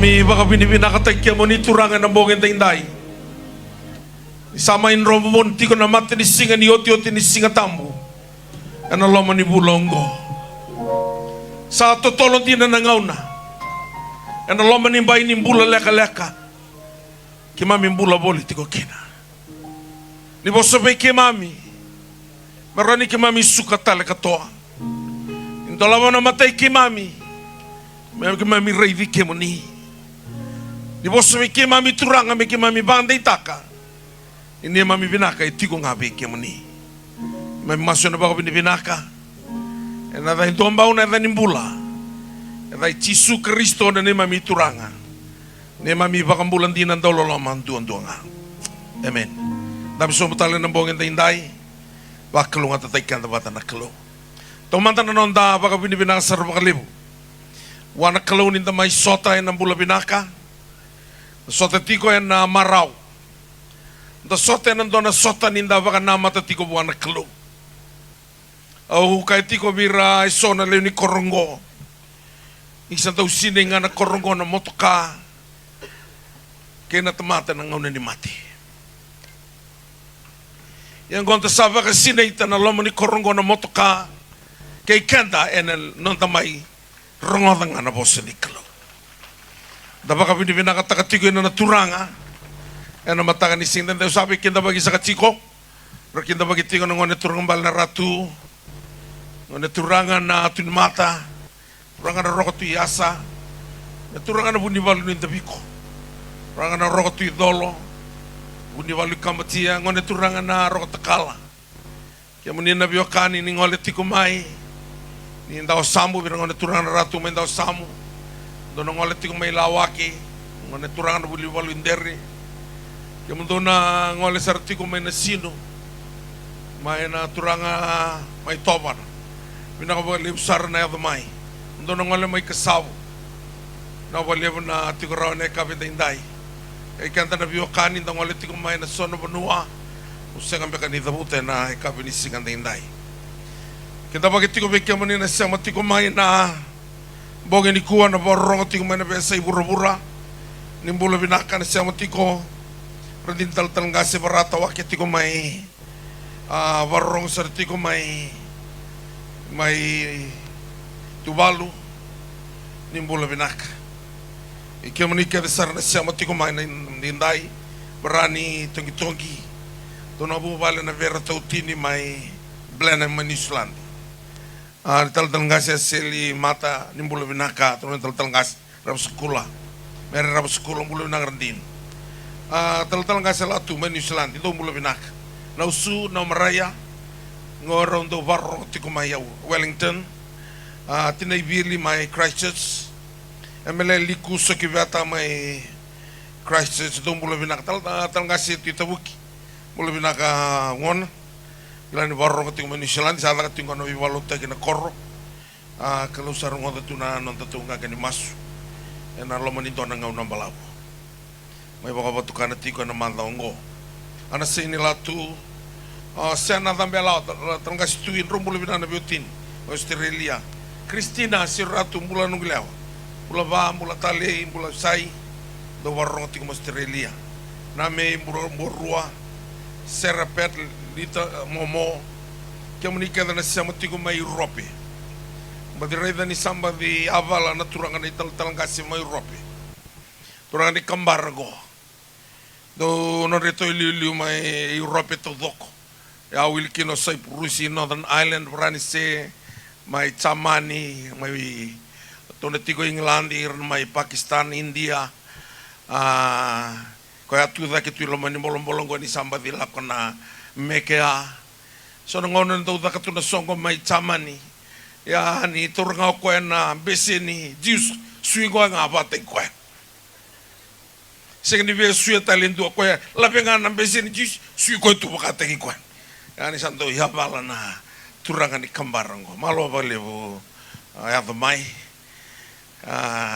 Kimami baka binibinakatay kaya mo ni turangan ng bongin tainday. Isamain romon ti ko na mati ni singa ni oti ni singa tambo. Ano lama ni bulonggo. Sa totolong di na nangaw na. Ano lama ni bayi ni bula leka-leka. Kimami bula boli ti ko kina. Ni bosobay kimami. Marani kimami suka tala katoa. Into lama na matay kimami. May kimami reivi kemo ni. Ni bosobay kimami turanga may kimami banday taka. Ini mami binaka iti ko ngabi kemo ni. May masyo na ba ko binibinaka? E nada hintombaw na nada nimbula. E nada Jisu Kristo na ni mami turanga. Ni mami bakambulan din ang dolo lamang duan-duan nga. Amen. Dami sumutala ng bongin na hinday. Bakalo nga tatay kanda bata nakalo. Tumanta na noon da baka binibinaka sa rupakalibo. Wana kalo ninda may sota yan ang bula binaka. Sota tiko yan na maraw. Da sota yan na sota ninda baka namata tiko wana kalo. Kaya tiko bira iso na leo ni korongo. Isang daw sining nga na korongo na motoka. Kaya natamata ng ngayon ni mati. Yang gonta saba ka sinay na lomo ni korongo na motoka. Kaya kanda enel non tamay rongodang nga na bosa ni kalo. Daba ka binibinakatakatigo na naturanga. Ano matakan ni singdan daw sabi kinda bagi sa katsiko. Pero kinda bagi tingo ng ngonit turungbal na ratu. Naturangan na tunmata, turangan na rokot yasa, naturangan na bunibalu ni Dabiko, turangan na rokot idolo, bunibalu kamatia, ngon naturangan na rokot takala. Kaya mo ni nabiwakani ni ngolet tikumay, ni ndaw samu birang ngon naturangan na ratu may ndaw samu, doon ngolet tikumay lawaki, ngon naturangan na bunibalu inderi. Kaya mo doon na ngolet sa tikumay na sino, may naturangan may toban. Pinakabalib sar na yadamay. Ando nang wala may kasaw. Nawalib na tiguraw na ikabit inday. Kaya kanta na biyo kanin tang wala tigumay na sono banua. Usang ang bekanita bute na ikabit nisigan na inday. Kita bagay tigumay kaya manin na siya matigumay na bogay ni kuwa na borong tigumay na besa ibura-bura. Nimbula binaka na siya matiko. Radintal-tal nga si barata wakit tigumay. Borong sa tigumay. May tubalu nimbula binaka. Ikiam ni kada sarna siya matiko may ninday berani tongi-tongi. Tonabu bala na vera tautini may blana manisland. Tal-tal ngas seli mata nimbula binaka tono tal-tal ngas rab sekolah. Mere rab sekolah mula binaka rendin. Tal-tal ngas latu manisland itu mula binaka. Nausu na maraya ngorong do varro tiko may Wellington tinay bili may Christchurch emele liku sa kibata may Christchurch do mula binaka tal nga si titabuki mula binaka ngon ilan varro tiko may Nishalan sa ala tiko na bibalota kina korro kalau sarong ngon tuna non tatunga kani masu ena loman ito na ngaw ng balabo may baka batukan tiko na mantaongo ana sa inilatu sana também lá trangas tuin rumbo lebih na biotin Australia Christina siratu mula nunglew mula ba mula tali mula sai do warong ting Australia name murua serapet lita momo kemunika na siya matigo may Europe madireda ni samba di avala naturangan ital talangasi may Europe turangan ni kambargo do non reto iliu may Europe to doko ya wilkino sa Rusi Northern Ireland berani se may Chamani may tonetigo England may Pakistan India kaya tuda ke tulo mani bolong-bolong ni samba dila kona mekea so ngono ndo da katuna songo may Chamani ya ni turanga ko na beseni jus suigo nga bate ko segni be suya talento ko lapenga na beseni jus suigo tu bakate ko yani santo yabala na turangan ni kambarango malo balevo ayat mai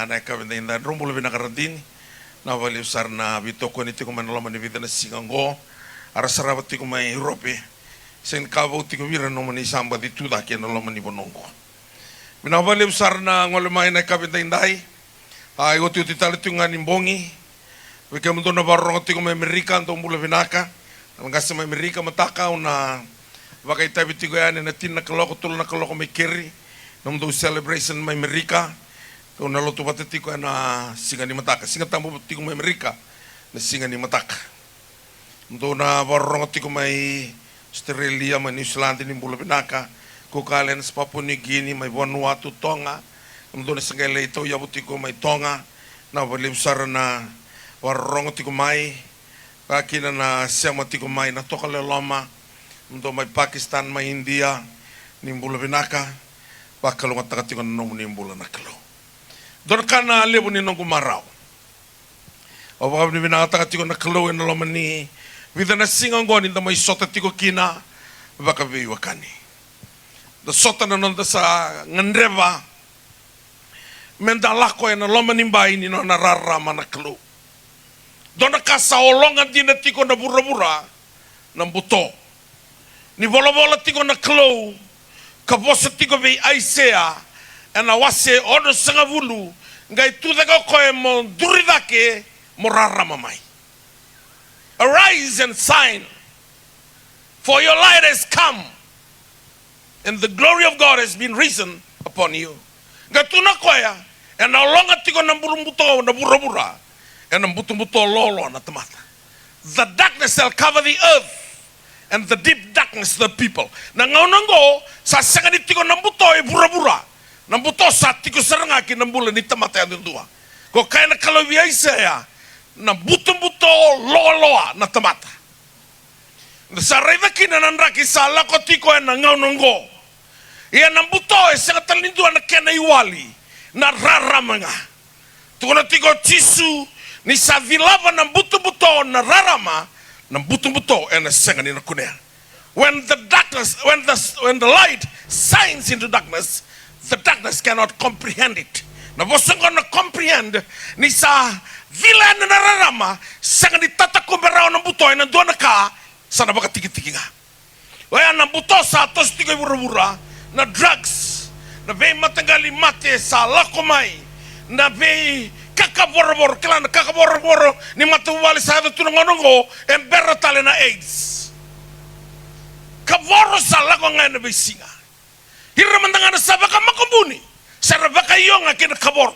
na kabenda inda rumbulo binakaradin na balev sarna bitoko ni tiko manolo mani vidana singango arasarabati ko may Europe sen kabo tiko vira no mani samba di tuda ke no mani bonongo minabalev sarna ngol mai na kabenda indai Ai o tu titale tu ngani mbongi. Wike mto na barong tiko me Amerika ndo mula vinaka. Ngasa me Amerika mataka una wakai tabi tiko ya na tin na kaloko tul na kaloko me keri. Namdo celebration me Amerika. To na lotu pate tiko na singa ni mataka. Singa tambo tiko me Amerika na singa ni mataka. Mto na barong tiko me Australia me New Zealand ni mula vinaka. Ko kalen sa Papua New Guinea me Vanuatu Tonga. Mto na singa leito ya butiko me Tonga. Na walim sara na warong tiko mai kakina na siama tiko mai na toka le lama mdo mai Pakistan mai India nimbula binaka bakalo ngata tiko no nimbula nakalo don kana lebu ni nongu marau o ba ni binaka tiko nakalo en lama ni vidana singa ngoni nda mai sota tiko kina baka vi wakani da sota na nonda sa ngandreva mendalako en lama ni bai ni no na rarama nakalo dona kasa olonga dina tiko na bura-bura na buto. Ni bola-bola tiko na klo ka bosa tiko bei aisea ena wase ono sanga vulu ngai tudaka koe mo duridake mo rarama mai. Arise and shine, for your light has come and the glory of God has been risen upon you. Ngai tuna koea ena olonga tiko na buto na bura-bura and lolo na tamata. The darkness shall cover the earth, and the deep darkness the people. Na ngaunango sa sanga ni tiko nambuto e bura-bura. Nambuto sa tiko saranga ki nambula ni tamata ya dua. Ko kaya na kalawia isaya na buto loa na tamata. Sa raiva kina nanraki sa lako tiko e na ngaunango. Ia nambuto e sanga talindua na kena iwali na raramanga. Tuko na tiko tisu ni sa vilava na buto na rarama na buto and senga ni na kunea. When the darkness, when the light shines into darkness, the darkness cannot comprehend it. Na bosongo na comprehend ni sa vila na rarama senga ni tata kumberao na buto na dona ka sana baka tiki nga. Waya na buto sa tos tiko bura na drugs na be matangali mate sa lakomai na be kakaboro kelana kakaboro ni matuwali sa tunangonongo en beratale na AIDS kaboro sa lago ngana besinga hiramandanga na sabaka makumbuni sarabaka yonga kina kaboro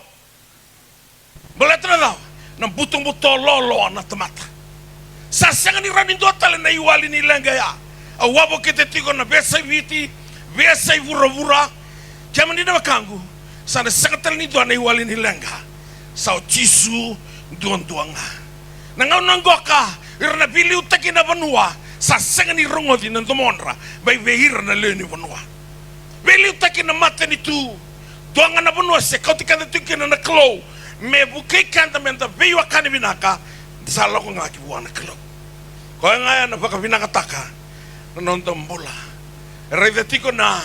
boletra daw na buto lolo na tamata sa sanga ni ranindo tale na iwali ni lenga ya awabo kete tigo na besa viti besa vura kama ni na kangu sana sanga tale ni do na iwali ni lenga sao tisu duanga na ngau nangoka irna bili utaki na vanua sa senga ni rongo di na domonra bai veira na leni vanua bili utaki na mate ni tu duanga na vanua se kautika na tuki na klo me bukai kanta menta vei wakani binaka sa loko ngaki buana klo ko ngaya na baka binaka taka na nonton bola raiva tiko na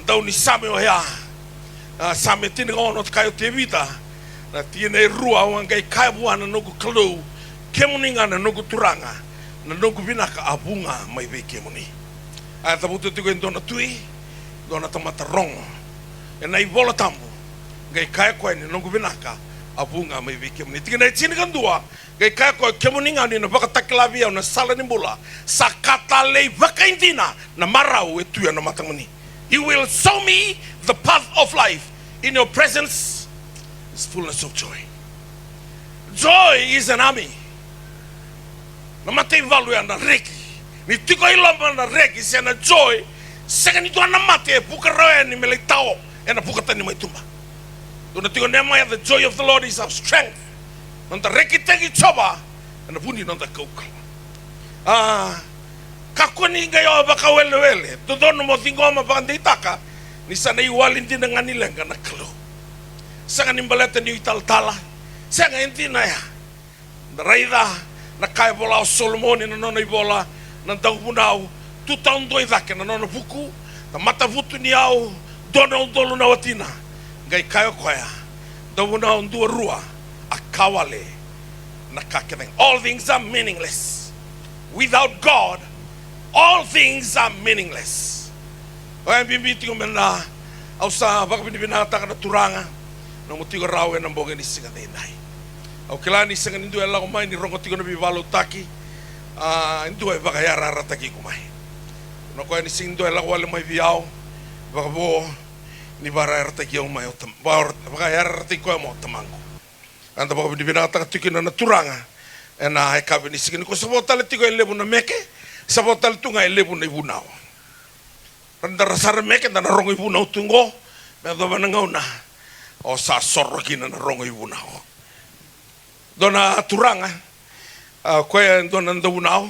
dau ni same o ya same tini ono kayo te vita na tiene rua wangai kai buana nogu klo kemuninga na nogu turanga na nogu binaka abunga mai ve kemuni a tabuto tiko ndona tui dona tamata rongo e nai bola tambo ngai kai ko ni nogu binaka abunga mai ve kemuni tina tini kandua ngai kai ko kemuninga ni na baka taklavia na sala ni bula sakata lei vakaindina na marau e tuya na matamuni. You will show me the path of life. In your presence is fullness of joy. Joy is an army. Namate value na reki. Ni tiko ilamba na reki se na joy. Sega ni doa namate pukarawe ni melitao ena pukata ni maitumba. Dona tiko nema the joy of the Lord is our strength. Nanda reki tegi choba ena pundi nanda kauka. Kakuni ngayo baka wele tudono mo thingoma banditaka ni sana iwali ndina ngani lenga na klo sanga nimbaleta ni italtala sanga intina ya raida na kai bola o Solomoni na nona ibola na tangunau tu taundo idake na nona buku na mata vutu ni au dono dolo na watina ngai kai koya dona ndua rua akawale na kakene. All things are meaningless without God. All things are meaningless. Kaya bibiti ko mena au sa baka binibinata ka na turanga na mutigo rawe na mbonge ni singa nai au kilani singa nindu ela kumai ni rongo tigo na bivalo taki indu e baka yara rataki kumai na kwa ni sindu ela wale mai viao baka bo ni bara rataki o mai o tam baka yara rataki ko mo tamango anda baka bina taka tikina na turanga ena e kabe ni singa ko sabota tigo ele bu na meke sabota tunga ele bu na ibunao randa rasar meke na rongo ibunao tungo me do banangauna o sa sorokina na rongo ibunao dona turanga koe dona ndau nao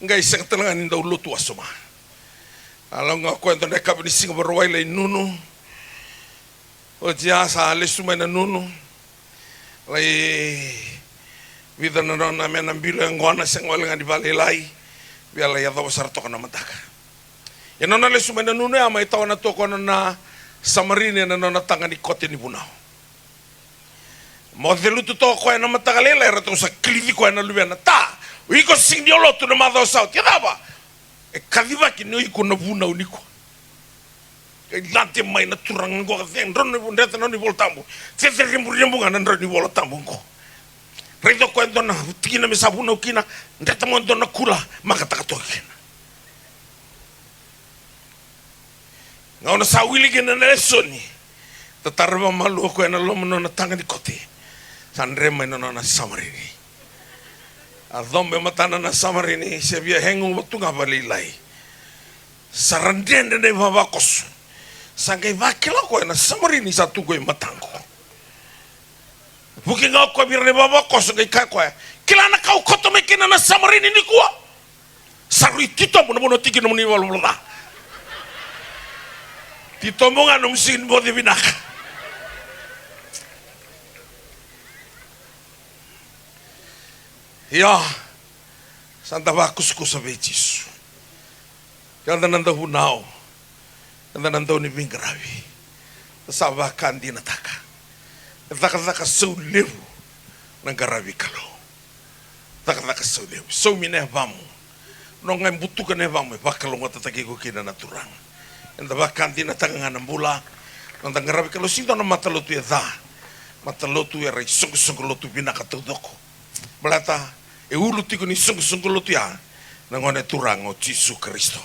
ngai sekatanga ni ndau lutu asoma alonga koe dona kabini singa borwai le nunu o dia sa le suma na nunu lai vida na na mena bila ngona sengwal ngadi vale lai biala ya do sar tokana mataka ya nona le suma na nunu ya mai tawana tokona na samarine na nona tanga ni kote ni bunao mo delu tu to ko na matagalela era to sa klivi ko na luena ta iko sindiolo tu na mado sa ti daba e kadiva ki no iko na vuna uniko e lante mai na turang go ven ron ni bundeta no ni voltambo se se rembu ngana ron ni voltambo ko preto ko ndona tikina me sabuna ukina ndeta mo ndona kula makata to kina ngona sa wili gena na lesoni tatarba malu ko na lomo na tanga ni kote sanrema ino na samarini adombe matana na samarini se via hengu watunga balilai sarandende ne vavakos sangai vakila ko na samarini satu ko matango buki ngau ko birne vavakos ngai ka ko kila na kau koto mekena na samarini ni ko sarui tito bono tiki no ni volvola tito monga no msin bodi binaka ya santa vakus ko sa vetis kada nanda hunao kada nanda ni vingravi sa vakandi nataka taka so levu na garavi kalo taka so levu so mine vamu no ngai butuka ne vamu vakalo ngota taki ko kina naturang enda vakandi nataka ngana mbula nanda garavi kalo sinto na matalotu ya matalotu ya rai sung lotu binaka tudoko belata e ulu tiko ni sung lotu ya na ngone turang o Jesu Kristo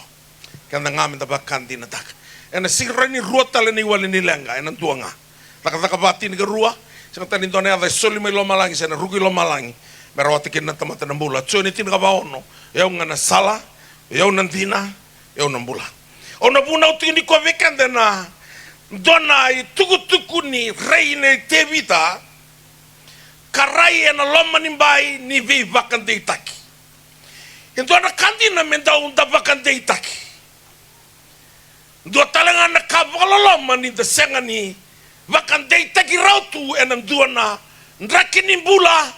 kanda ngame da bakandi na tak ena sirani ruota le ni wale ni lenga ena tuanga taka bati ni rua sing tani done ave soli mai lo malangi sena rugi lo malangi merawati kin na tamata na mbula tsoni tin ka baono eu ngana sala eu nantina eu nambula ona buna uti ni ko vekande na dona i tuku ni reine tevita karai na loma ni bai ni vi vakante itaki então na cantina menda unda vakante itaki do talanga na kabala loma ni de senga ni vakante itaki rautu enam duana ndrakini mbula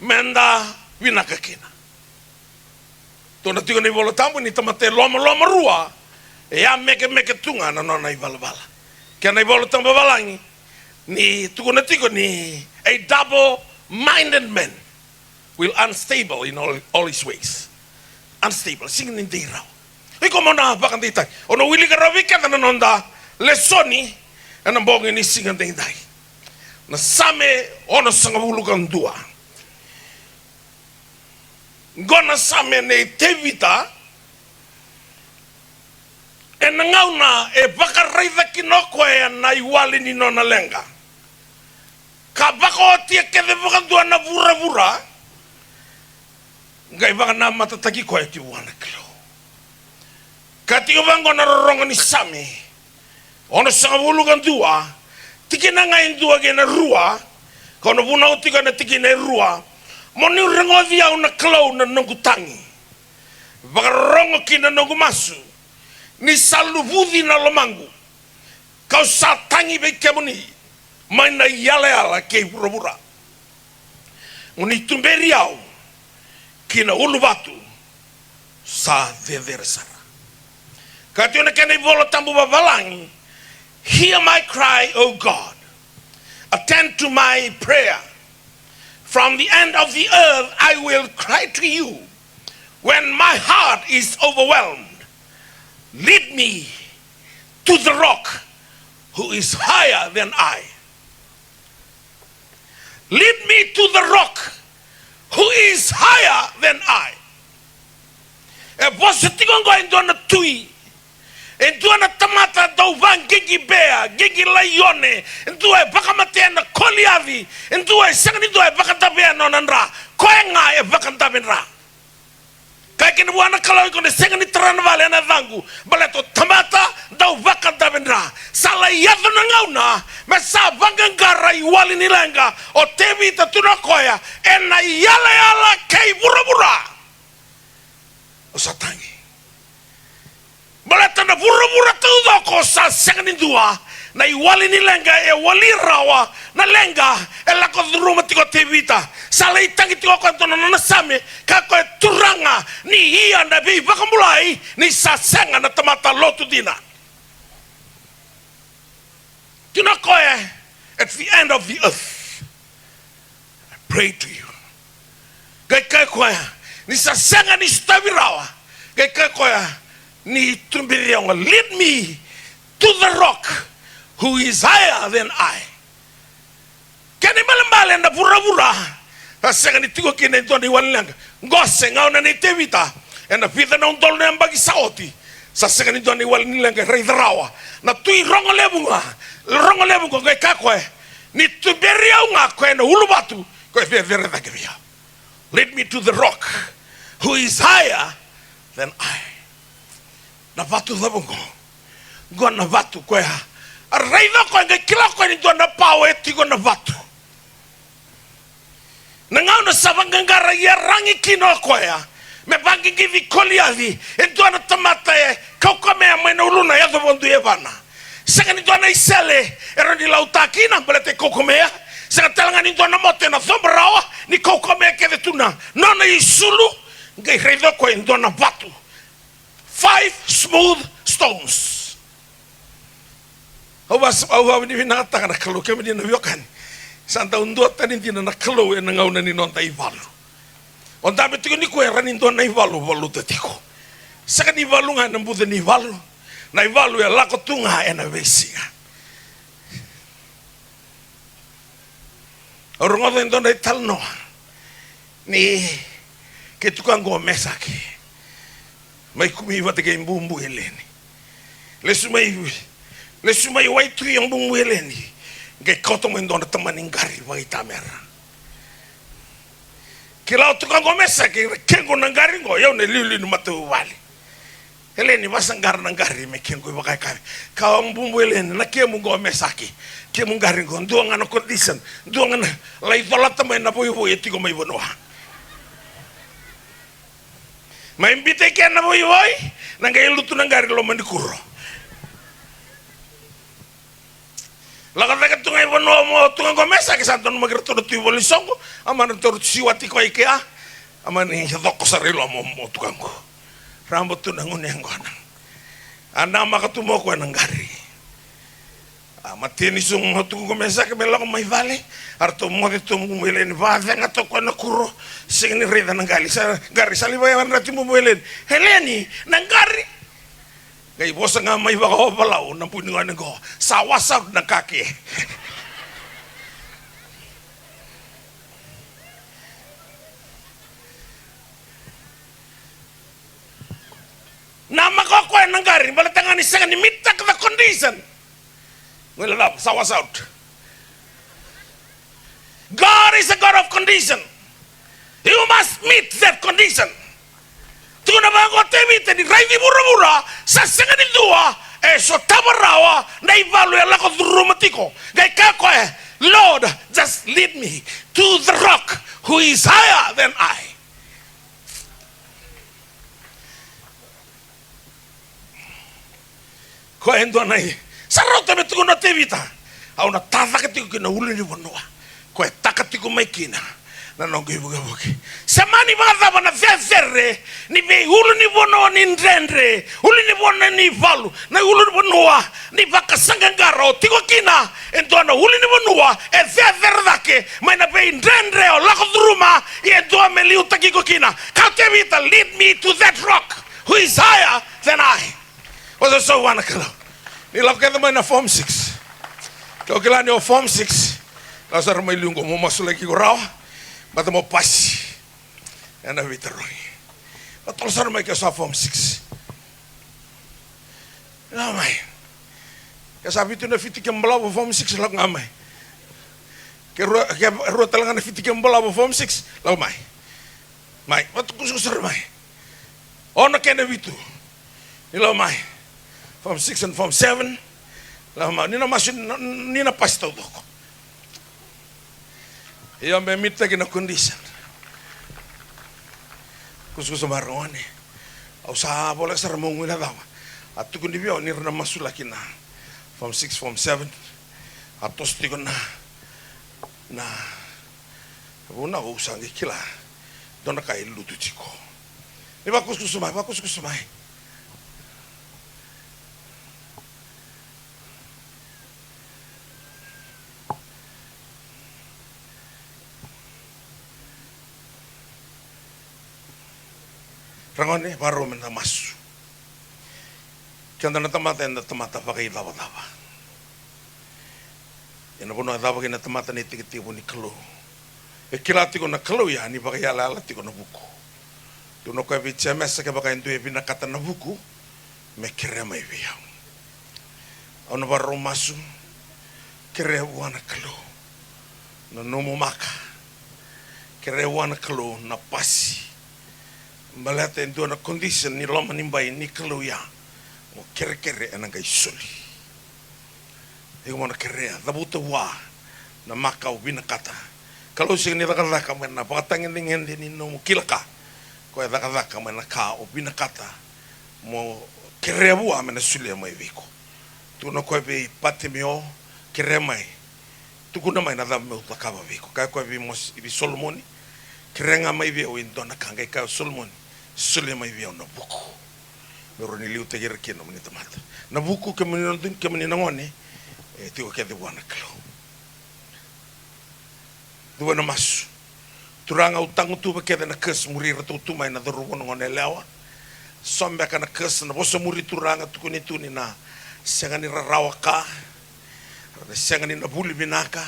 menda vinakakina to na tigo ni bolo tambo ni tamate loma rua ya meke tunga na nona ivalvala kana ibolo tambo balangi ni tuko na tigo ni a double-minded man will unstable in all his ways. Unstable, singing in the raw. Iko mo na bakang ditay. Ono wili ka rawika na nanonda lesoni ang bongin ni singing the day. Na same ono sangabulugan dua. Gona same ne tevita enangaw na e bakaray da kinoko e na iwali ni nona lenga. Kabako tia kede bukan dua na bura ngai baka na matatagi ko eti wana kilo kati bango na rorongo ni same ono sangabulu kan dua tikina ngai dua gena rua kono buna utika na tikina rua moni rengo dia una klo na nongutangi baka rongo kina nongu masu ni salu budi na lomangu kau satangi be kemuni maina yala ke pura uni tumberiau kina ulubatu sa veversara kationa kene bolo tambu babalangi hear my cry O God attend to my prayer from the end of the earth I will cry to you when my heart is overwhelmed lead me to the rock who is higher than I me to the rock who is higher than I. E poso tigongo indona tui. Endua na tamata dau van gigi bea, gigi laione, endua e bakamatea na koliavi, endua e sangani dua e bakatabea nonanra, koenga e bakatabinra. Kaya kinuwana kalau ikon e sangani tarana vale na vangu, baleto tamata dau bakatabinra. Sala yadho na ngauna, mesa vangangara iwali nilenga, o tevi tatuna koya, ena yala kei bura. O satangi. Balata na bura tudo ko sa sangani dua na iwali ni lenga e wali rawa na lenga e la ko ruma tiko tevita sala itangi tiko ko na nasame ka ko turanga ni hia na bi bakamulai ni sa sanga na tamata lotu dina. Do not go at the end of the earth. I pray to you. Kai ko ni sa sanga ni stabirawa. Kai ko ni tumbirianga, lead me to the rock who is higher than I. Kani malambale na pura asanga ni tigo kine to ni walanga ngose ngauna ni tevita ena pita na undol na mbagi saoti sa sanga ni to ni walanga reidrawa na tui rongo lebunga kai kakwe ni tumbirianga ko na ulubatu ko vere da gevia. Lead me to the rock who is higher than I. Na vatu dhabungo go na vatu ko ya araido ko nge kila ko ni do na pawe tigo na vatu na ngau na savangangara ya rangi kino ko ya me bangi givi koliavi e do na tamata e kokome ame na uluna ya do bondu evana sanga ni do na isele era ni lautaki na belete kokome ya sanga talanga ni do na mote na sombrawa ni kokome ke vetuna no na isulu nge reido ko ndo na vatu 5 smooth stones. Awa ni binata kana kalau kami di nabiyokan. Santa undua tani di na kalau en ngau na ni nonta ivalu. Onda betiko ni ko era ni nonta ivalu valu tatiko. Saka ni valu nga nambuda ni valu. Na ivalu ya lako tunga ena vesinga. Orongodo ndonda italno. Ni ketukango mesaki. Mai kumi vate ke mbumbu heleni le sumai wai tu yang bumbu heleni ke koto mendona tamani ngari wai tamera kila tu kan gomesa ke kengo ngari ngo yo ne lili no matu wali heleni basangar ngari me kengo bakai kari ka mbumbu heleni na ke mungo mesaki ke mungari ngo ndonga no condition ndonga na lai tola tamai na boyo boyo tiko mai bonoa. Maimbite ke na boy nanga ilutu nangari lo mandikuro laga daga tungai bono mo tunga gomesa ke santo no magir todo tu boli songo amana tor siwati ko ikea amani doko sarilo mo tukango rambo tunangun yang gona ana makatumo ko nangari mateni sung tu gomesa ke melo mai vale arto mo de tum welen va venga to ko na kuro sing ni reda nangali sa gari sali ba yan rati mo welen heleni nangari gai bosa nga mai ba ko balau na puningan ngo sawasa na kaki nama ko nangari balatangani sanga ni mitak the condition. Well, sawas out. God is a God of condition. You must meet that condition. Tuna bango tevite ni raidi bura sa sangani dua so tabarawa na ivalu ya lako drumatiko. Gai kako Lord, just lead me to the rock who is higher than I. Ko endo nai sarota betuko na tevita au na tava katiku na ulini bonoa ko takatiku maikina na nongo ibugabuki samani bada bana fefere ni be ulini bonoa ni ndendre ulini bonoa ni valu na ulini bonoa ni vakasanga ngaro tiko kina endona ulini bonoa e fefere dake maina be ndendre o lako druma e endona meli utakiko kina ka tevita lead me to that rock who is higher than I. Was so wanakala ni love kada man na form 6 ko kila ni form 6 Lasar may lunggo mo masulagi ko raw. Bata mo pasi. Yan na vitaroy. Patol sar may kasa form 6. Lamay. Kasabi ito na fitik yung bala form 6 lang ngamay. Kaya talaga na fitik yung bala form 6. Lamay. May, matukus ko sar may. Ona kena vitu. Lamay. Form 6 and form 7. Lamay. Nina pasta doko. Iya me mita kina condition. Kuskus marone. Au sa bola sar mong wala daw. At tukun di biyo ni rena masula kina. Form 6, form 7. Atos ti ko na una usang kila. Dona kay lutu chiko. Ni bakus kusumay. Rangone baru mena masu. Kanda na tamata pakai dawa. Yana bono dawa kina tamata ni tikiti ni kalo. Kilati ko na kalo ya ni pakai ala tiko na buku. Tuno ko bicha mesa ke pakai ndu ebina kata na buku me kere mai via. Ono baru masu kere wana kalo. Na nomo maka. Kere wana kalo na pasi. Malata endo na condition ni loma nimbai ni kalo ya. Mo kere anang kay suli. Ego mo na kere da buta wa na maka ubina kata. Kalau sing ni daka mena pakatangin dingen ni no kilaka. Ko daka mena ka ubina kata. Mo kere bua mena suli mai viko. Tu no ko be patimio kere mai. Tu kuna mai na da me utakaba viko. Ka ko be mos ibi Solomoni. Kere nga mai vio indona kanga ka Solomoni. Suli mai vio no buku. Pero ni liu te kino mani tamata. Na buku ke mani nondun ke mani nangone tigo ke de wana kalo. Dua na masu. Turanga utang tu ke de na kes muri ratu tu mai na doru ngone lewa. Sombe kana kes na boso muri turanga tu kuni tu ni na sengani rawaka. Sengani na buli binaka.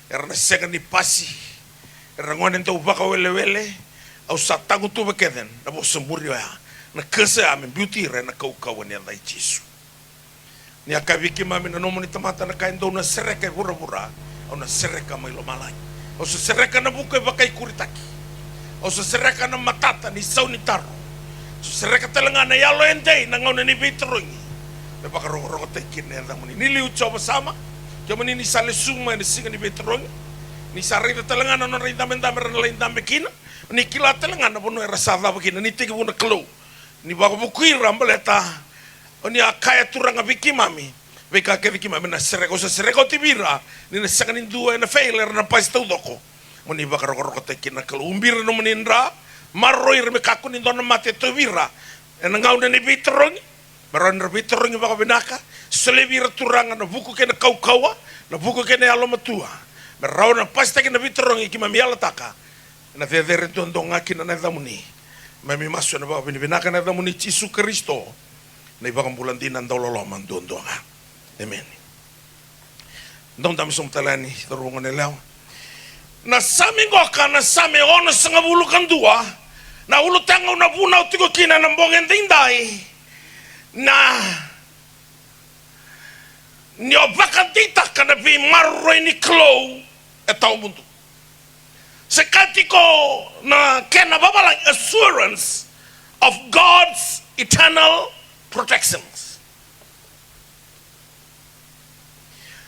Era na sengani pasi. Era ngone to baka wele au satangu tu ke den na boso muri ya. Na kesa ame beauty re na kau ni andai Jesu. Ni akaviki mami na nomo ni tamata na kain do na sereka bura au na sereka mai lo malai. O se sereka na buke bakai kuritaki. O se sereka na matata ni sau ni taro. So sereka talanga na yalo endei na ngau na ni vitrungi. Me baka rongo te kine anda muni. Ni liu choba sama. Kaya muni ni sale suma ni singa ni vitrungi. Ni sarita talanga na nona rinda menda mera na rinda mekina. Ni kila talanga na bono era sada bakina ni tiki buna klo. Ni bago bukuira mbaleta oni akaya turanga viki mami veka ke viki mami na sereko sa sereko tibira ni na sakanin dua na failer na pasta udoko moni baka roko te kina kalumbir no menindra marroi re kaku ni dona mate tibira en ngau ni bitrong maron re bitrong baka binaka selebira turanga na buku ke na kaukawa na buku ke na alomatua maron na pasta ke na bitrong iki mami ala taka na dedere tondonga kina na damuni mami masu na baka binaka na damuni Yesu Kristo na ibang bulan din ang dololoman doon. Amen. Doon dami sumtalani, tarungan nila. Nasami ko ka, nasami ko na sa ngabulukan dua, na ulutangaw na bunaw tigo kina ng bongeng tinday, na niyo bakadita ka na bimaroy ni Klo, etaw mundo. Sekati ko na kena babalang assurance of God's eternal protections.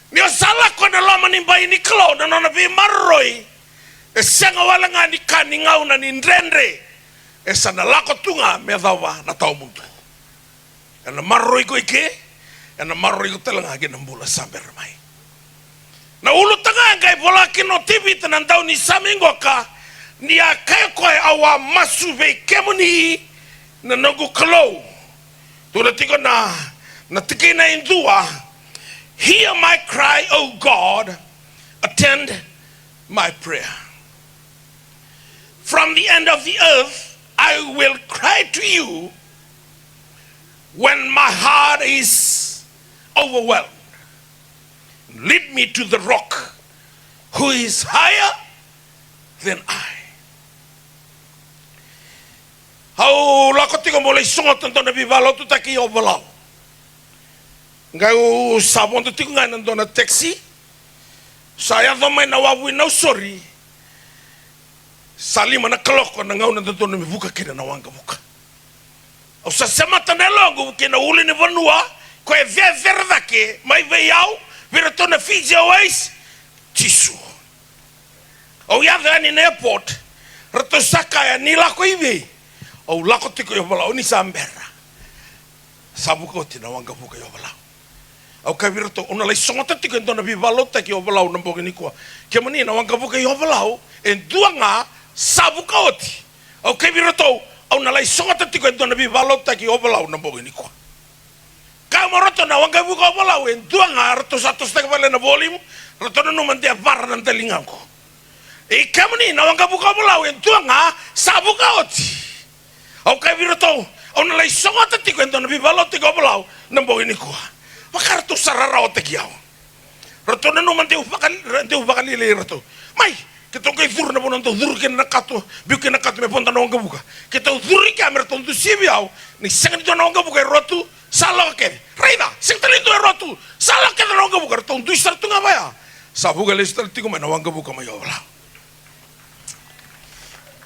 Niyo sala ko na laman nimbay ni Klo na nabi maroy esanga wala nga ni kaningaw na nindrendre esa nalako tunga medawa na tao mundo. Yana maroy ko ike yana maroy ko talaga ginambula samber may. Na ulo tanga ngay bola kino TV tanandaw ni samingo ka niya kaya ko awa masube kemuni na nagu Klo. Tulatiko na tiki na indua, hear my cry, O God, attend my prayer. From the end of the earth, I will cry to you when my heart is overwhelmed. Lead me to the rock who is higher than I. Hau lako tiko mo le songo tanto na bibalo tu taki o balau. Ngau sabon tu tiko ngai nando na taxi. Saya domai na wawi na sorry. Sali mana kelok na ngau na tanto na mibuka kina na wanga buka. O sa sema tanelongo kina uli ni vanua ko e verda ke mai veiau vira tona Fiji Airways tisu. O ya ni airport rato saka ya ni lako ibe. O lako tiko yo balau ni sambera. Sabu ko tina wanga buka yo balau. Au ka virto ona lai songa tiko ndona bi balau taki yo balau na bogi ni ko. Ke mani na wanga buka yo balau en duanga sabu ka oti. Au ka virto ona lai songa tiko ndona bi balau taki yo balau na bogi ni ko. Ka moroto na wanga buka yo balau en duanga rato satos taka vale na volume rato no mandia barra na telinganko. E ka mani na wanga buka yo balau en duanga sabu ka oti. Au kai virato, au na lai songa te tiko ento na bibalo tiko balau, na mboi ni kua. Wakar tu sarara o te kiau. Rato na numan te ufakali le rato. Mai, ke tau kai thuru na bonan tau thuru ke na kato, biu ke na kato me ponta na onga buka. Ke tau thuru ke amera tau tu sibi au, ni senga nito na onga buka e rotu, sala ke. Reida, senga tali tu e rotu, sala ke na onga buka, tau tu isar tu ngabaya. Sa buka le istar tiko me na onga buka mai o balau.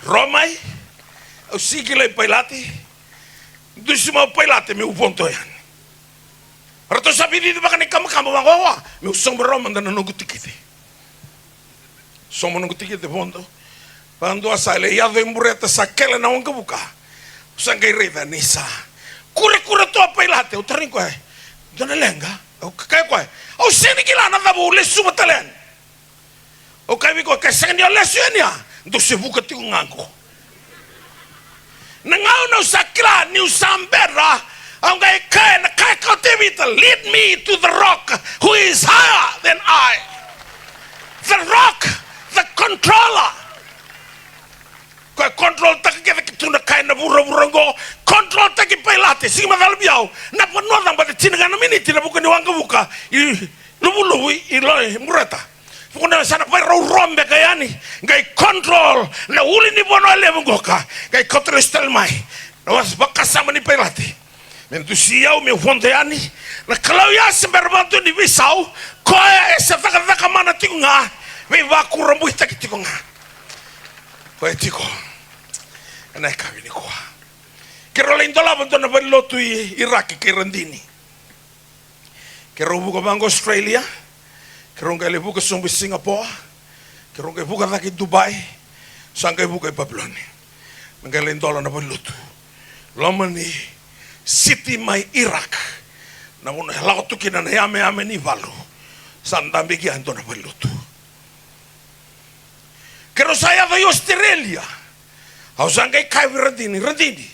Romai, au siki lai pailate, dusi mau pailate me uponto yan. Rato sabi di baka ni kama wangawa, me usong beroma dan nunggu tikite. Somo nunggu tikite ponto. Pando asale ya ve mureta sakela na wanga buka. Sangai reda nisa. Kure to pailate, o tarin ko ai. Dona lenga, o kai ko ai. O seni kila na dabu le suma talen. O kai ko kai seni le suenia. Dusi buka tiku ngangko. Nangau no sakla ni usambera ang kai kautivita lead me to the rock who is higher than I. The rock, the controller. Kau control tak kita kituna kai na burung control tak pailate sing madalbiao na panodang bata tinga na minute na bukan wanga buka lubu iloi murata. Pukuna sana pai rombe kayani ngai control na uli ni bono ale ngoka ngai control stel mai na was bakasama ni pelati mentu siau me fonteani na kalau ya semberbantu ni bisau ko ese taka mana tinga me va kurumbu tikunga ko etiko ana kabini ko kero lindola bonto na lotu Iraq ke rendini kero buko bango Australia kerongga le buka sumbi Singapore, kerongga buka lagi Dubai, sangkai buka Babylon. Mengkali dolar na balutu. Lomani city mai Iraq. Namun halau tu kina na ame ni valu. Sandambi ki anto na balutu. Kero saya vai Australia. Au sangkai kai rendini.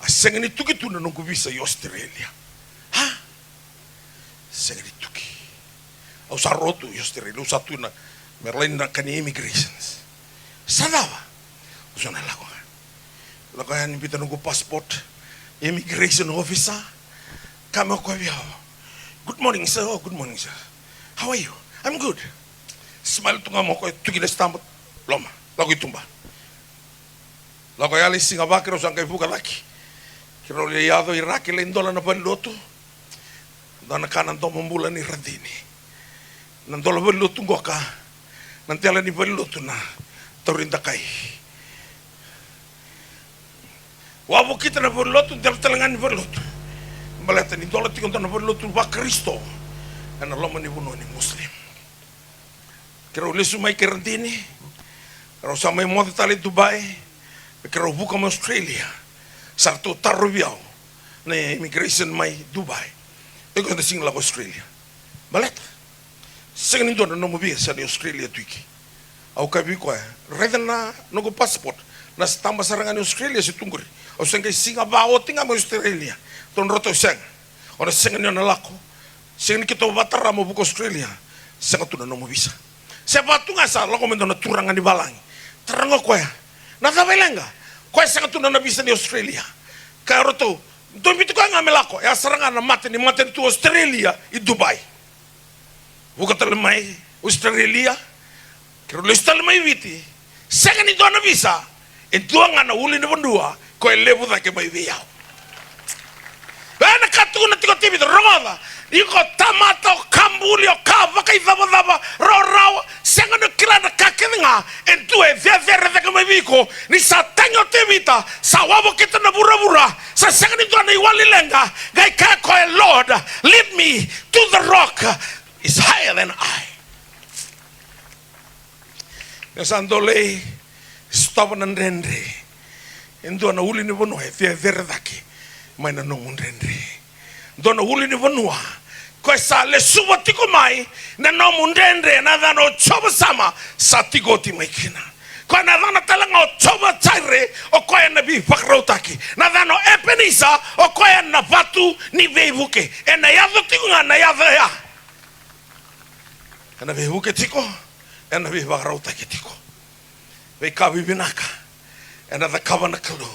Asengni tuki tu na nunggu bisa Australia. Ha? Sengni tuki. Usar rotu Australia usatu na merlain na kani immigrations. Sanawa. Usana lako. Lako yan impita nunggu passport immigration officer. Kama kwa biao. Good morning sir. Oh, good morning sir. How are you? I'm good. Smile tunga mo ko tuki na stamp loma. Lako itumba. Lako yali Singapore kero sangkai buka laki. Kero le yado Iraq le ndola na lotu. Dana kanan to membula ni radini. Nandola berlutu goka, nanti ala ni berlutu na torinda kai. Wabu kita na berlutu, dalam telengan ni berlutu. Balata ni dola tikon na berlutu wa Kristo, ana loma ni buno ni Muslim. Kero lesu mai kerantini, kero samai mo tali Dubai, kero buka mo Australia, sarto tarubiao na immigration mai Dubai. Ego na singla Australia. Balata. Sengen indo na nomo bisa di Australia tuiki. Au kabi ko reden na nogo passport na stamba sarangan Australia si tungguri. Au sengen singa bao tinga mo Australia. Ton roto seng. Ora sengen na lako. Sengen kita batara mo buko Australia. Sengen tu na nomo bisa. Siapa tu ngasa lako mendo na turangan di balang. Terango ko ya. Na tabelenga. Ko sengen tu na bisa di Australia. Ka roto. Don bitu ko ngamelako. Ya sarangan na mate ni tu Australia i Dubai. Buka telemai Australia Kero listal mai viti. Sanga ni dona visa. E duanga na uli ni bandua. Ko e levu da ke mai viau. Ana katuna tiko tibi rongoda. Iko tamato kambuli o ka vaka idaba rau sanga no kila na kakenga en tu e vere da ke mai viko ni sa tanyo tibita sa wabo kita na bura sa sanga ni dona iwali lenga gai ka ko e Lord lead me to the rock is higher than I. Nesandole stop na ndendre endo na uli ni bono e vere dake mai na nongun ndendre ndo na uli ni bonua ko sa le suba tiko mai na no mundendre na dano choba sama sa tiko ti mai kina ko na dana talanga o choba tsaire o ko na bi fakrotaki na dano epenisa o ko na batu ni veivuke e na ya tiko na ya ya na veivuke tiko and we were out like it. We kabi binaka and the kavana kalo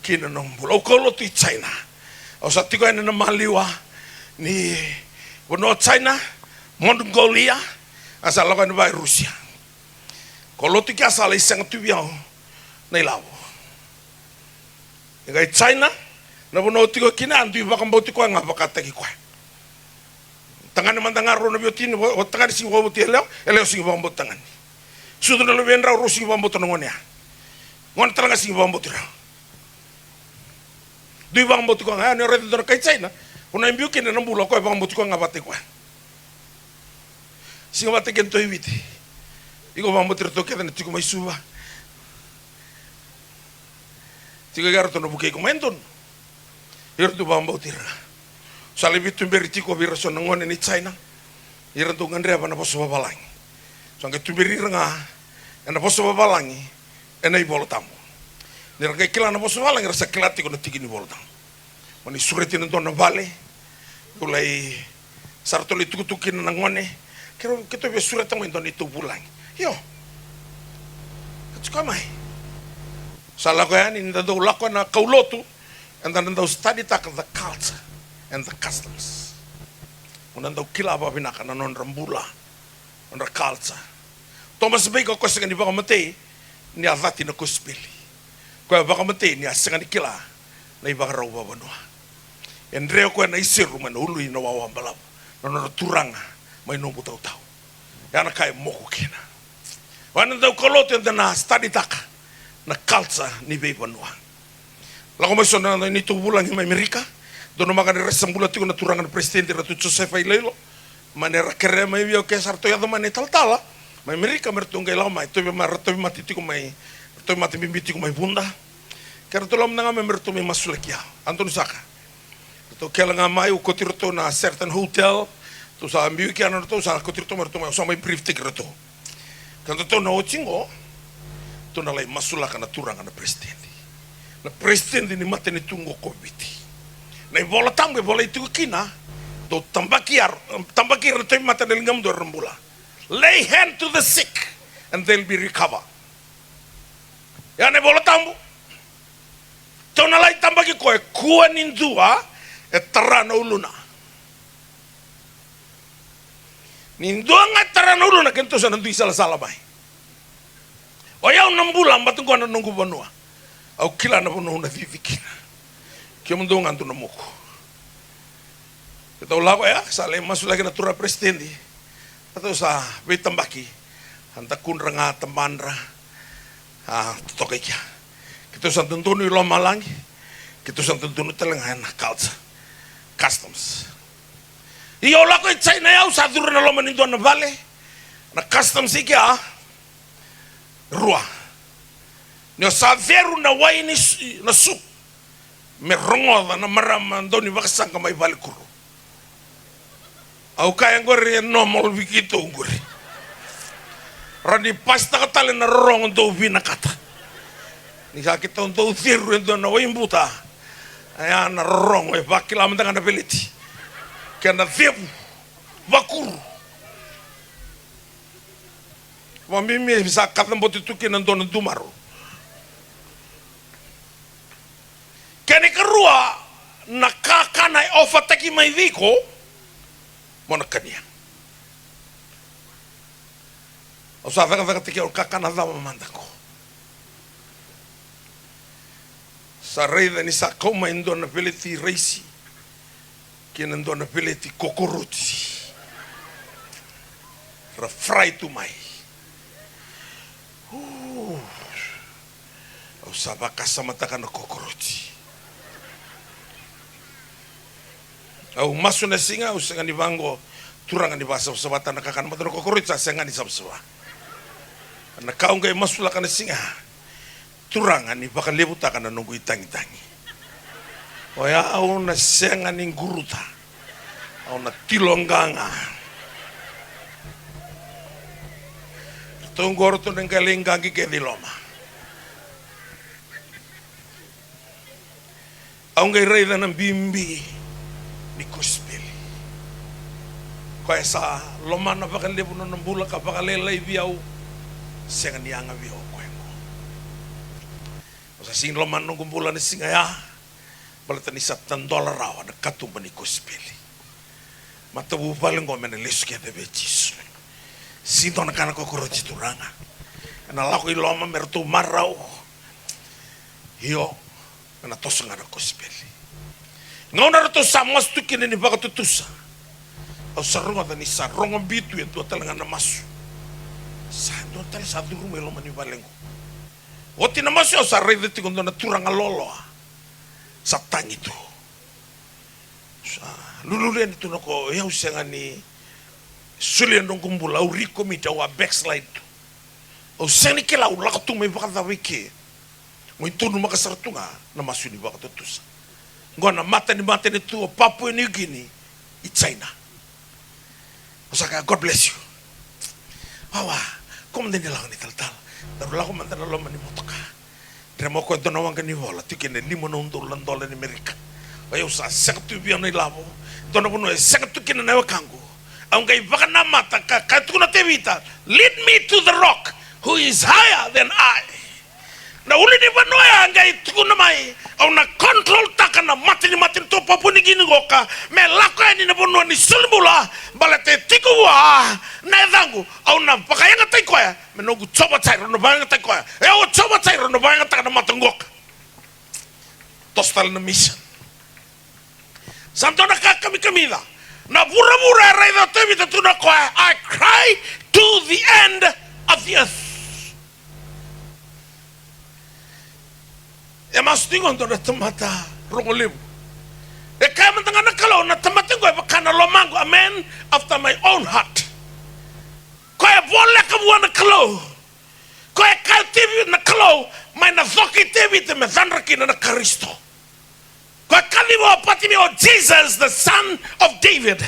kina nombul o kolo ti China o sa tiko ena na maliwa ni wono China Mongolia asa loka ni vai Rusia kolo ti ka sala isang tubiao nei lawo ngai China na wono tiko kina andu bakam tiko nga bakata ki kwa tangan mandangaro na biotini o tangan sing wo tielo eleo sing wo tangan sudo na lubendra rusi wo tongonia ngon tanga sing wo tira dui bang botu ko nga ne red dor kai China una imbiu kin na mbulo ko bang botu ko nga bate kwa sing bate ken to ibiti iko bang botu to keda ne tiko mai suba tiko gar to no buke ko menton irdu bang botira salibitu beriti ko biraso ngone ni China irantu ngandre apa na poso babalangi sanga tubiri nga na poso babalangi enai bolotam ni ranga kila na poso babalangi rasa kilati ko na tigi ni bolotam mani sureti na dona vale ulai sartoli tukutukin na ngone kero kito be sureta mo ndoni tu bulang yo katsukamai sala ko yan inda do lako na kaulotu and then those study tak the culture and the customs. Unandau kila ba binaka na non rambula, on culture. Thomas Bacon ko sa kanibang matay ni avati na kuspili. Ko baka matay ni asang ni kila na ibang raw ba banwa. Endreo ko na isiru man ului na wawang balab. Na turang may nung butaw-taw. Yan na kay moko kina. Wanandau kolot yung na study taka na culture ni Bay Banwa. Lako may sona na nito bulang yung Amerika. Dono makan resam bulat tiko na turangan presidente Ratu Joseph Ailelo manera kere mai bio ke sarto ya domane tal-tala mai Amerika mertunggai lama itu be marto mati tiko mai to mati bimbi tiko mai bunda kero to lam nanga merto me masulekia Anton Saka to kela nga mai ko tirto na certain hotel to sa ambiu ki ano to sa ko tirto merto mai so mai brief tik reto kan to no chingo to na lai masulaka na turangan na presidente ni mate ni tungo ko biti na bola tambe bola itu kina do tambakir to mata del ngam do rambula lay hand to the sick and they'll be recover ya ne bola tambu to na lai tambaki ko ku nindua e tarana uluna nindua nga tarana uluna kento sa nandu sala mai o ya nambula mbatun ko na nungu banua au kila na bono na vivikina que mundo ando no moco. Então lá vai, sale mas lagi na tura presidente. Atau sa betambaki, anda kunranga tambandra, tokekia. Kita sa tuntunu ilo malangi, kita sa tuntunu telengan culture, customs. Iyo lá ko China ya usa duru na lo manindo na vale, na customs ikia rua. Nyo sa veru na waini na soup. Merongoda na maramandoni bakasanga mai balikuru au kaya ngore normal bikito ngore rani pasta katale na rong do vina kata ni ka kita ndo thiru ndo na wimbuta aya na rong e bakila mndanga na beliti kana vebu bakuru wa mimi bisa kata mboti tukina ndo na dumaro kene kerua nakakana ofa taki mai viko mona kania O sa vega vega tiki o kakana dama mandako. Sa reida ni sa koma indo na peleti reisi. Kina indo na peleti kokoruti. Ra fry tu mai. O sa baka samataka na kokoruti. Au masu na singa o singa ni vango turanga ni basa sabata na kakana matano kokoruti sa singa ni sabsawa. Na kaunga masula kana singa. Turanga ni baka lebuta kana nunggu itangi-tangi. O ya au na singa ni guruta. Au na tilonganga. Tunggu orto nengkalingangi ke diloma. Au ngai reida na bimbi ni kuspili. Ko esa loma na baka lebu na nambula ka baka lelai biau. Senga ni anga biau koengo. Osa sing loma nunggu bulan ni singa ya. Balata ni $7 rawa na katumba ni kuspili. Matabu paling ngomene lesu kia bebe jisu. Sinto na kana kokorochi turanga. Na lako iloma mertu marau. Hio na tosa ngana kuspili. Ngona rato samas tukine ni baka tutusa. Au sarunga tani sarunga bitu ya tua talanga na masu. Sa do tali sa duru melo mani balengo. Oti na masu au sa rei deti kondo na turanga lolo. Sa tangi tu. Sa lulule ni tu nako ya usenga ni sulia nong kumbula au riko mita wa backslide. Au seni ke lau lako tu me baka wiki. Ngoi tunu makasartunga na masu ni baka tutusa. Ngona mata ni tu Papua New Guinea i China. Osaka, God bless you. Awa, como de nilang ni tal. Daru lako mantana loma ni motoka. Dremo ko dona wanga ni vola tikene limo no $1 ni Amerika. Ayo sa sektu biano ni lavo. Dona bono sektu kina na wakango. Ang kay baka na mata ka katuna tevita. Lead me to the rock who is higher than I. Na uli ni banoya ngai tukuna mai au na control taka na matini to Papua New Guinea goka me lako ni na bono ni sulbula balate tikuwa na dangu au na pakayanga taikoya me no choba chairo no banga taikoya e o choba chairo no banga taka na matangoka tostal na mission santo na kamida na bura raida tevita tuna koya I cry to the end of the earth. E mastingon to na tamata rongolebu. E kaya mantanga na kalau na tamatingo e bakana lomango a man after my own heart. Kaya bola kabuwa na kalau. Kaya kaya TV na kalau may nazoki TV te mezanraki na Kristo. Kaya kaliwa pati mi o Jesus the son of David.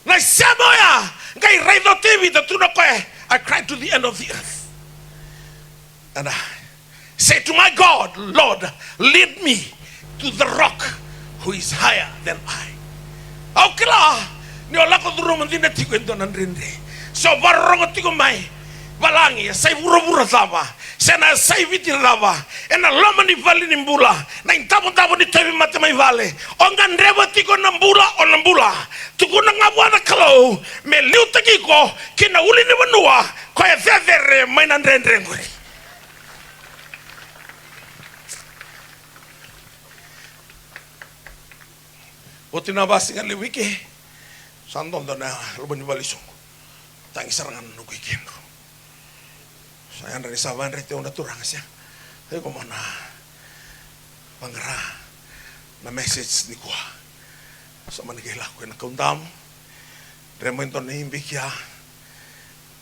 Na samoya kay radio TV te tuna kaya I cried to the end of the earth. And I say to my God, Lord, lead me to the rock who is higher than I. Aukila, ni olako duru mandina tiko endo nandrinde. So barongo tiko mai, balangi, say bura zava, sena say viti lava, ena loma ni vali ni mbula, na intabo ni tevi mate mai vale, ongan reba tiko nambula o nambula, tukuna ngabwana kalau, me liu takiko, kina uli ni wanua, kaya zezere mai nandrende nguri. Oti na basi nga liwiki sandon do na luban ni balisong tangi sarangan no kikendo saya ndari saban rete ona turang siya ay ko mana pangra na message ni ko sa manigela ko na kaundam remento ni imbikya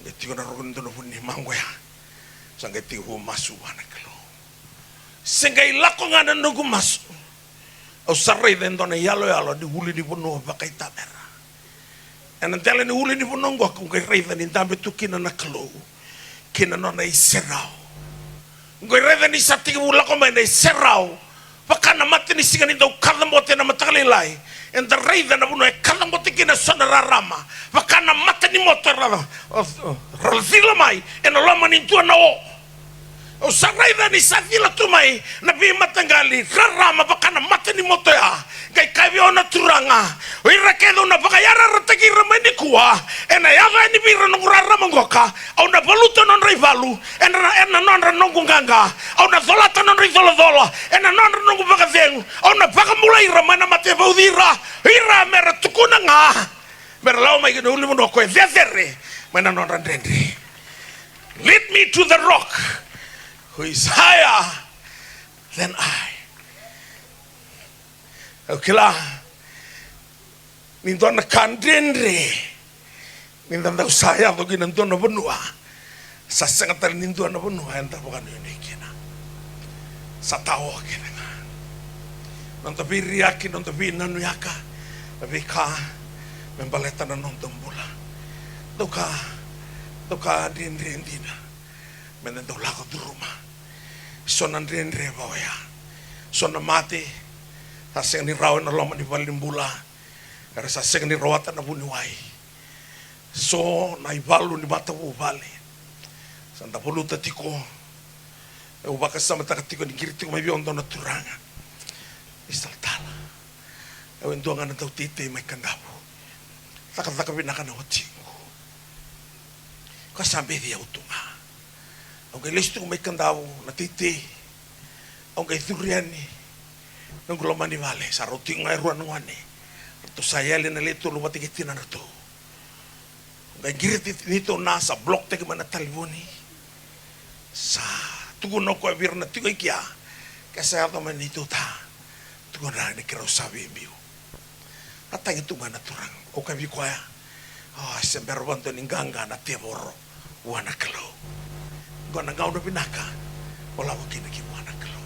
ngeti ko na rogon do no ni mangwaya sangeti ho masu banakalo sengai lako nga no gumasu o sarre dentro ne yalo di huli di bono bakai tabera en antele ni huli di bono ngo ko rei ni tambe tukina na klo kina no na iserao ngo rei ni sati ula ko mai serao pakana mate ni sigani do kada mote na matakali lai en the rei na bono e kada mote kina sonara rama pakana mate ni motor rala mai en loma ni tu na o O saraida ni savila tumai na bi matangali rarama bakana matani motoya gai kavi ona turanga o irakedo na bakayara ratagi ramani kuwa ena yaga ni bi ranurara mangoka au na baluto non rivalu ena non ranongunganga au na zolata non rizolozola ena non ranongu bakazengu au na bakamula iramana mate baudira ira mera tukunanga mera lau mai gino ulimu no koe zezere mena non randendri. Lead me to the rock who is higher than I. Okila nindona kandendre nindanda usaya to ginandona benua sasengatal nindona benua enta bukan ini kina satawa kina nonto biriaki nonto binanu yaka bika membaleta nonton bola doka dendre ndina menendo lako di rumah sonan dendre bawaya sona mati taseng ni rawan na loma ni balimbula kara saseng ni rawatan na buniwai so na ibalu ni bata bali santa poluta tiko ubaka sama takatiko ni kiriti ko may biondo na turanga istaltala endo nga na daw tite may kandapo takataka binaka na hotingo kasambe dia utunga ang kay listo may kandaw na titi ang kay turiani ng gulaman ni Vale sa ruting nga iruan ng wane to sayali na lito lumatigitin na to ang kay girit nito na sa blok tagi manatalibuni sa tugon ko abir na tigoy kya kasi ako man nito ta tugon na ni kiro sabi biyo at ang ito nga naturang o kabi ko ya semberwan to ningganga na teboro wana kalo gona ngau na pinaka wala ko kinakiwana kalo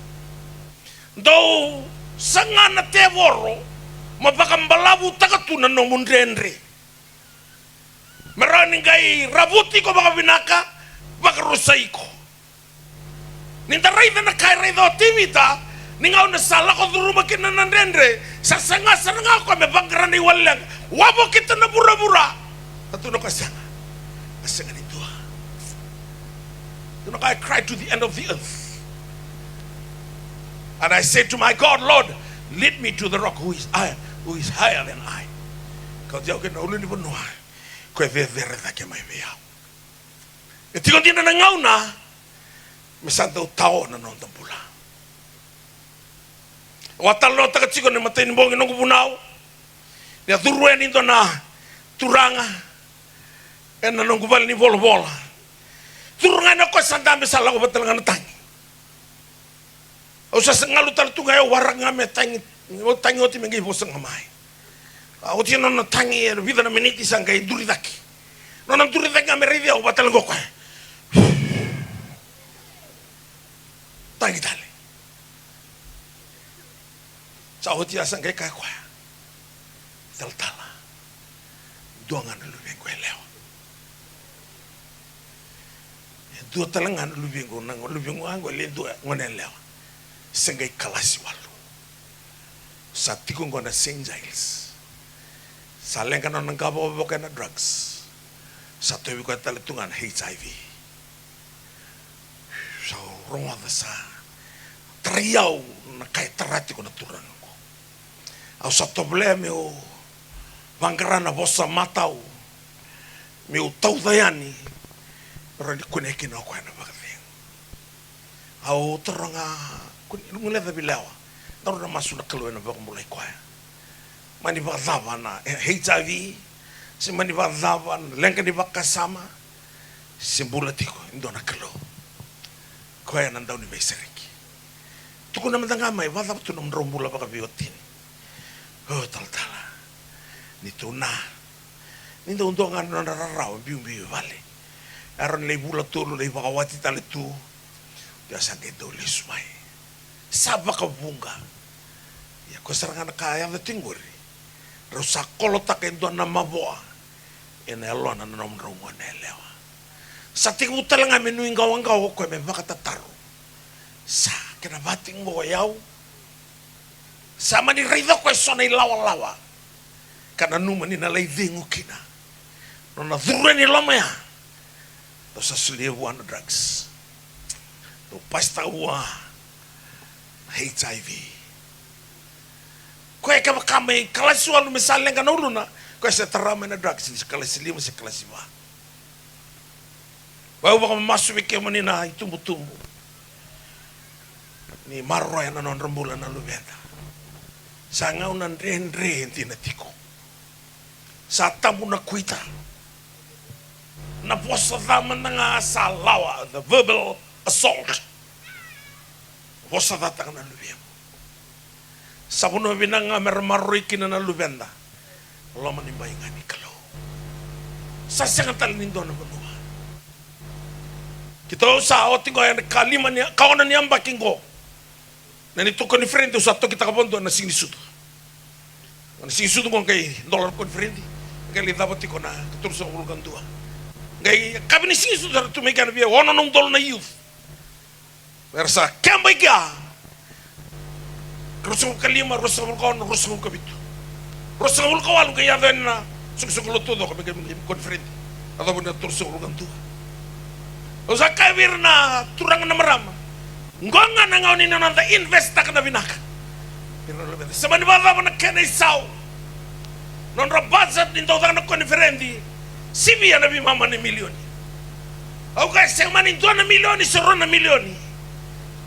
do sanga na tevoro mapakambalabu takatuna no mundendre merani gai rabuti ko baka pinaka baka rusai ko nintarai na kai do timita ningau na sala ko duruma kinanandendre sasanga saranga ko me banggrani walang wabo kita na bura-bura tatuno kasanga asanga ni I cried to the end of the earth. And I said to my God, Lord, lead me to the rock who is higher than I. Because you can only know ko ve vere da ke mai vea. E tiko dina na ngauna me santa tao na non tampula. Wa talo ta tiko ne mateni bongi no kubunao. Ya turue ni na turanga. En na no kubal ni bola. Turungan ako sanda misal ako batal nga natangi. O sa ngalu tal tu ngayo warang nga me tangi o tangi oti mengi bosang ngamai. O ti no natangi vida na miniti sang kay duridaki. No nang duridaki nga meridi o batal ngo ko. Tangi dali. Sa oti asang kay ko. Taltala. Duangan lu ben ko leo. Dua talangan lubingo nang lubingo anggo le dua ngonen lewa sengai kalasi walu sa tikong gona St. Giles sa lengka nang gabo na drugs sa tuwi ko talitungan HIV sa ronga sa triyaw na kay tarati ko na turan ko au sa probleme o bangkarana bosa matau mi utau dayani Rani kunekin ako na bakit au teranga ngule da bilawa daru na masu na kalo na bak mulai ko mani ba na HIV si mani ba lengka di bak kasama simbulatiko indo na kalo ko ya nandaw ni Beseriki tuko na madanga mai wala tu nom rombula baka biotin taltala nito na nindo undongan na raraw biu vale aron le bula tulu le bakawati tale tu ya sange dole sumai saba ka bunga ya ko saranga kaya na tinguri rosa kolota kendo na maboa ena lona na nom rongo na lewa sa tingu talanga menu ingawang ko me makatataru sa kena bating mo yaw sa mani raido ko sona lawa kana numa ni na laidingu kina no na dhureni lama ya Dosa seliu wana drugs. pasta ua HIV. Koe ka kame kelas sualu misalnya kan uluna, koe se terama na drugs di kelas 5 se kelas 5. Wau baka masuk ke menina tumbu-tumbu. Ni marro ya non rembulan na lubeta. Sangau nan rendre tina tiko. Sa tabu na kuita. Na posa dama nga salawa, the verbal assault. Posa datang na lubem. Sabuno binanga mermaroi kina na lubenda. Allah menimba ingani kalau. Sa sangatal nindo na benua. Kita usah otingo yang kalima ni kawanan yang bakingo. Nani to con frente usato kita kabondo na sini sutu. Na sini sutu kong kay dollar con frente. Kay dapat ko na terus sa ulugan tua. Kay kabi ni sini sutu tu mekan biya wono nung dol na youth. Versa kambay ka. Rusong kalima rusong kon rusong kabito. Rusong ko walu kay yaden na suksuklo todo ko mekan con frente. Atau na terus sa ulugan tua. Usa kabir na turang na marama. Ngonga na ngaw ni nananda investa ka na binaka. Sama ni bata mo na kena isaw. Non rabazat din tawag na konferendi. Sibiya na bimama ni milyoni. Au kaya siyang manin doon na milyoni, suro na milyoni.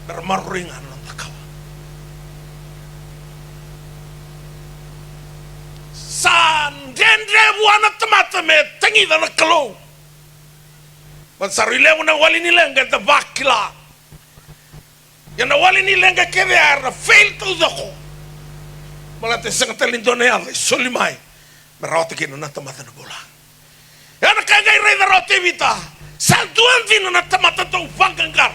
Pero maruringan ng takawa. Sa dendre buwan at tamatame, tangida na kalo. Bansarile mo na wali nila ang ganda bakila. Yan nawali nila nga kebear na fail to dako. Malate sa katalindo na yan, sulimay. Marawati kino na tamata na bola. Yan nakagay rin na rote vita. Santuan din na tamata to bangkangkar.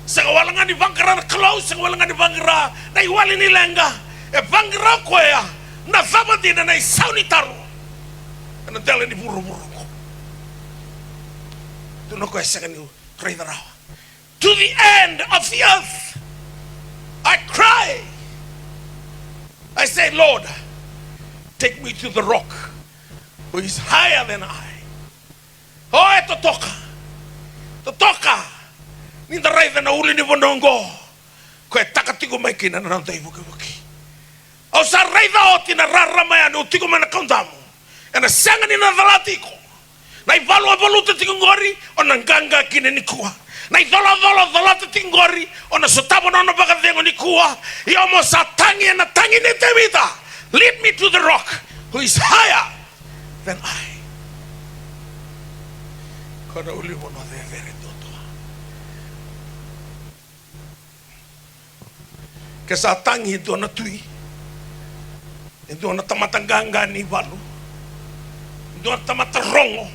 Sa kawalangan ni bangkara na close, sa kawalangan ni bangkara na iwali nila nga. E bangkara ko ya, nasama din na isaw ni taro. Ano dala ni buru-buru ko. Doon ako sa kanyo, rin na raw. To the end of the earth, I cry. I say, Lord, take me to the rock who is higher than I. Oh, ito toka. Toka. Ninda rai na uli ni bonongo. Koe takatigo mai kina na nantay buki-buki. Au sa rai da oti na raramayan utigo mana kaundamu. Ena sanga ni na dalatiko. Na ivalu tigo ngori o nanganga kina ni kuwa. Na idolo tingori ona sotabo nono bagadengo ni kuwa yomo satangi na tangi ni tebita. Lead me to the rock who is higher than I. Kada uli wono de vere toto. Ke satangi do na tui. Do na tamatanganga ni balu. Do na tamaterongo.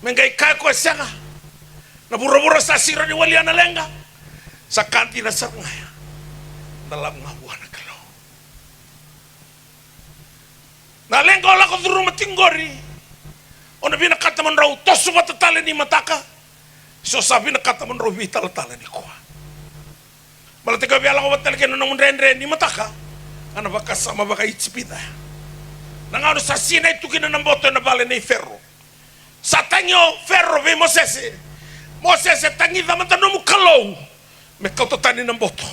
Mengai kako sanga. Na bura-bura sa sira ni walian na lenga sa kanti na sarangaya dalam nga buwan na kalaw. Na lenga wala ko duro matinggori o na binakataman raw toso matatala ni mataka so sabi nakataman raw vital-tala ni kuha. Malatigaw biyala ko batalagyan nung rendre ni mataka ano baka sama baka itspita na nga sa sinay tukin na ng boto na bala ni ferro sa tanyo ferro vi Moses Moses tangi da mata no mukalo me kauto tani ng boto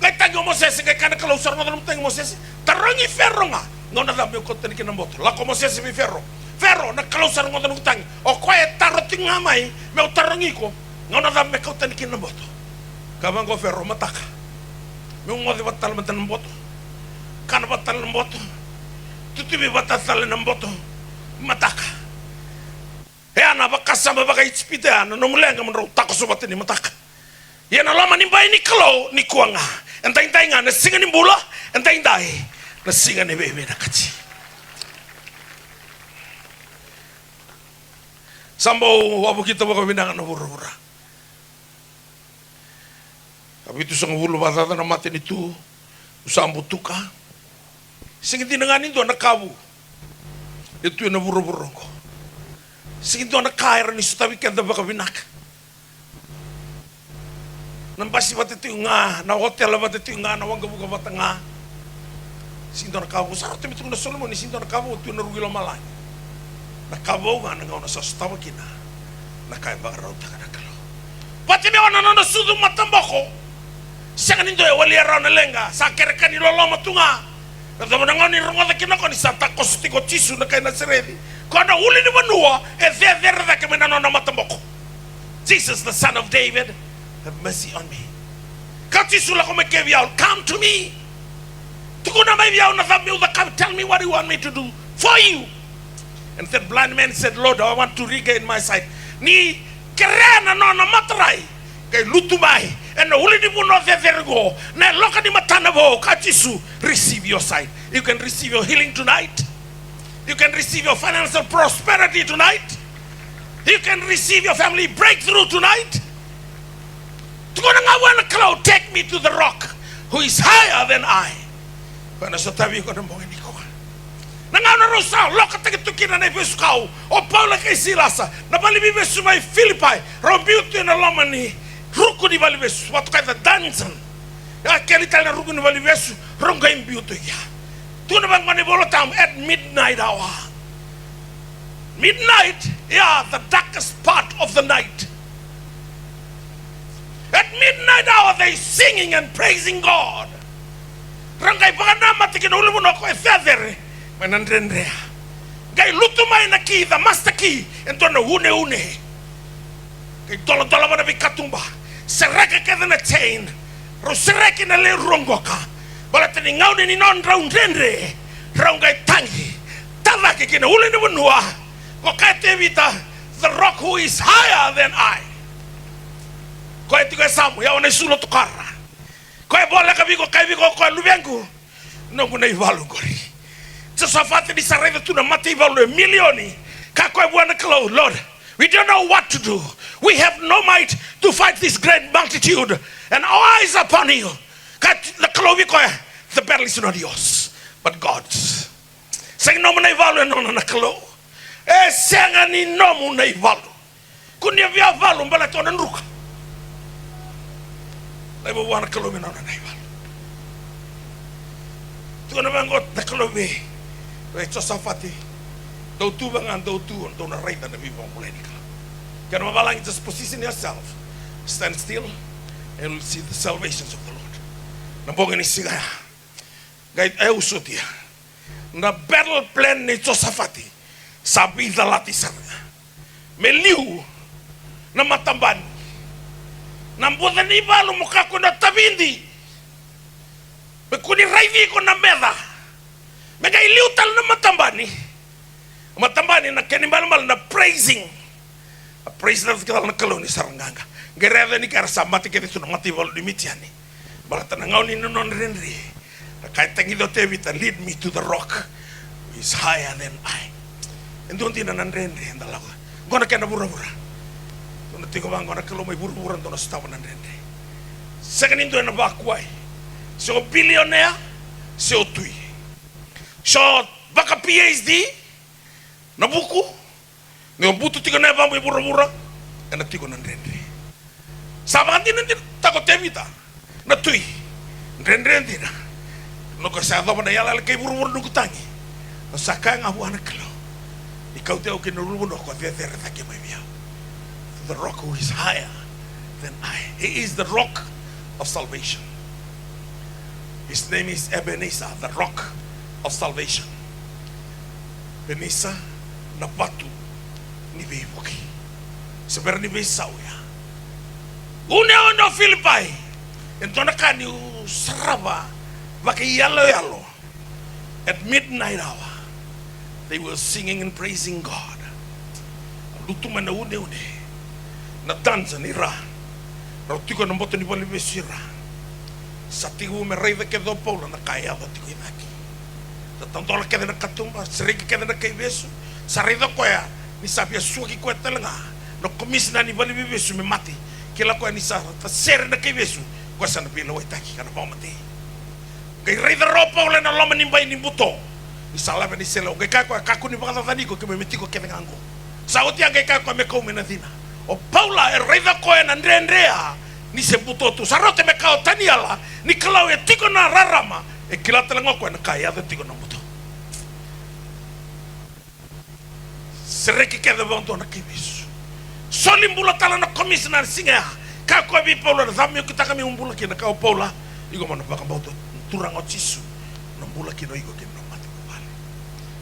kay tangi Moses kay kana kalau sar no tangi Moses tarangi ferro nga no na da me kauto tani ng boto la ko Moses mi ferro na kalau sar no tangi o ko e taroting ngamay me tarangi ko no na da me kauto tani ng boto kabang ko ferro mataka me mo de batal mata ng boto kana batal ng boto tutubi batal ng boto mataka. Yana bakasama baka itspita no mulenga menro tako sobat ni mataka. Yana lama ni bai ni kalo ni kuanga. Entai nga na singa ni bula, entai na singa ni bebe na kaci. Sambo wabu kita baka binangan na bura-bura. Tapi itu sang bulu batata na mati itu usambu tuka. Singa tinangan itu na kabu. Itu na bura-bura ko. Sige doon na kaya rin iso tabi kanda baka binak. Nang basi ba't ito yung nga, na hotel ba't ito yung nga, na wang gabuga ba't nga. Sige doon na kabo, sarap tabi ito na Solomon, sige doon na kabo, ito yung narugilo malay. Nakabo nga, nangaw na sa stawa kina, na kaya baka raw taka na kalo. Pati me wana nona sudu matamboko. Sangan indo ya wali arana lenga. Sakere kani lolo matunga. Kata menangau ni rongoda kinako ni sata kosutiko chisu na kaina seredi. Kona uli ni manua. There da kemena nona matamboko. Jesus, the son of David, have mercy on me. Kachisu la kome keviao. Come to me. Tukuna mai viao na thambi uda come. Tell me what you want me to do for you. And the blind man said, Lord, I want to regain my sight. Ni kerena nona matrai. Kay lutumai. And the uli ni muno there go. Na loka ni matana bo. Kachisu, receive your sight. You can receive your healing tonight. You can receive your financial prosperity tonight. You can receive your family breakthrough tonight. Take me to the rock who is higher than I. Nangana rosa loka tegetukina na Vesukau o Paula kay Silasa na balibi besu may Philippi rombiuti na lomani ruku di balibi besu watu kay the dansan ya kelita na ruku ni balibi besu ronga imbiuti ya tuna bang mani bolotam at midnight hour. Midnight, yeah, the darkest part of the night. At midnight hour they singing and praising God. Rangai pagana matikin ulu mo ko efedere. Manandrendrea. Gai lutumay na ki, the master key, and don't know une. Gai dola mana bikatumba. Sereka kada na chain. Rosereki na le rongoka. Bala tingaw ni non raundrendre. Raungai tangi. Tavaki kina uli ni munua. Wakati vita, the rock who is higher than I. Kau itu kesamu ya wana sulo tukara. Kau boleh kabiko kau lubiangu. Nunggu na ivalu gori. Sesafati di sarega tu na mati ivalu milioni. Kau buana kalau Lord. We don't know what to do. We have no might to fight this great multitude, and our eyes are upon you. The battle is not yours, but God's. Saying no na ivalu no na kalau. Senga ni nomu na ivalu. Kunia via valu mbala tona nruka. Lebo wana kalomi na ivalu. Tuana bangot na kalomi. Wecho safati. Do tu bangan do tu on na raita na viva politica. Can mabalang just position yourself. Stand still and you'll see the salvations of the Lord. Nambonga ni siga. Gait eusotia. Na battle plan ni Josafati. Sabi dalati sarga. Meliu na matambani. Nambuda ni balu mukha ko na tabindi. Bekuni raivi ko na meda. Mega iliutal na matambani. Matambani na kenimal na praising. A praise na kita na kaloni saranganga. Gereda ni karasa mati kete tu na mati balu dimitiani. Balata na ngaw ni non renri. Kahit tangido tevita lead me to the rock who is higher than I. Entonces tiene nanrende en la agua. Gona que na burra. Gona tigo bang gona que lo mai burra ndo na stava nanrende. Second na bakwai. So billionaire, so tui. So baka PhD na buku. Ne butu tigo na ba mai burra. Na tigo nanrende. Sabandi nanti tako tevita. Na tui. Nanrende na. No ko sa do na yala ke burra ndu kutangi. Saka nga buana kalo. The rock who is higher than I. He is the rock of salvation. His name is Ebenezer, the rock of salvation. Ebenezer na batu ni beibuki. Sebenarnya ni beisauya. Una Philippi. Então na kani saraba baki yalo. At midnight hour. They were singing and praising God. Lutuma na une. Na danza ni ra. Rautiko na moto ni bali besira. Satigu me rei ke do Paula na kaya do tiko idaki. Da tantola ke na katumba, seriki ke na kai besu. Sarida ko ya ni sabia suki ko telenga. No komisna ni bali besu me mati. Kila ko ni sa ta ser na kai besu. Ko sa na pila wai taki kana pa mati. Kai rei da ro Paula na loma ni bai ni buto. Isalaman ni selo ke kako ni baka tani ko ke metiko ke ngango sauti ang ke kako me ko menadina o Paula rei ko en Andrea ni se buto tu sarote me kao taniala ni kalau e tiko na rarama e kilata lango ko na kaya de tiko na buto sereki ke de bonto na kibis solimbula tala na commissioner singa Kako bi Paula dhamio kita kami umbula kina kau Paula igo mana baka bauto turang otisu nambula kino igo kino mati kubali.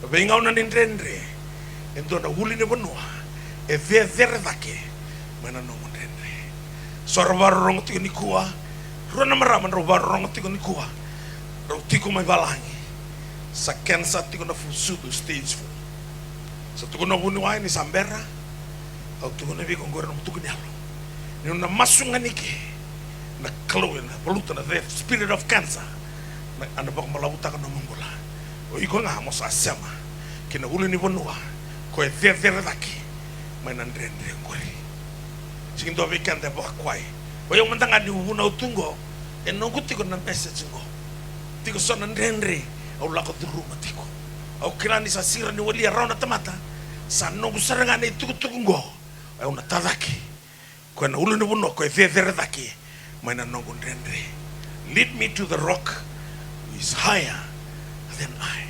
Bengau na nindrendre ento na huli ne benua e ver dake mana no mondrendre. Sorbar rong tiko nikua rona maraman robar rong tiko nikua ro tiko mai balangi sa kensa tiko na fusudu stage 4 sa tiko na bunua ni sambera au tiko na biko ngora no tiko nyalo ni una masunga niki na kloe na poluta na the spirit of cancer na anda bak malauta ka no mongola o iko nga mo sa sema kina ulu ni bonua ko e ver daki mai na ndrendre ngori sikindo weekend e bak kwai o yo mandanga ni una utungo e no gutiko na message ngo tiko sona ndrendre au lako duruma tiko au kilani sa sira ni wali rauna tamata sa no gusaranga ni tuku ngo e una tadaki ko na ulu ni bonua ko e ver daki mai na no ndrendre. Lead me to the rock who is higher than I.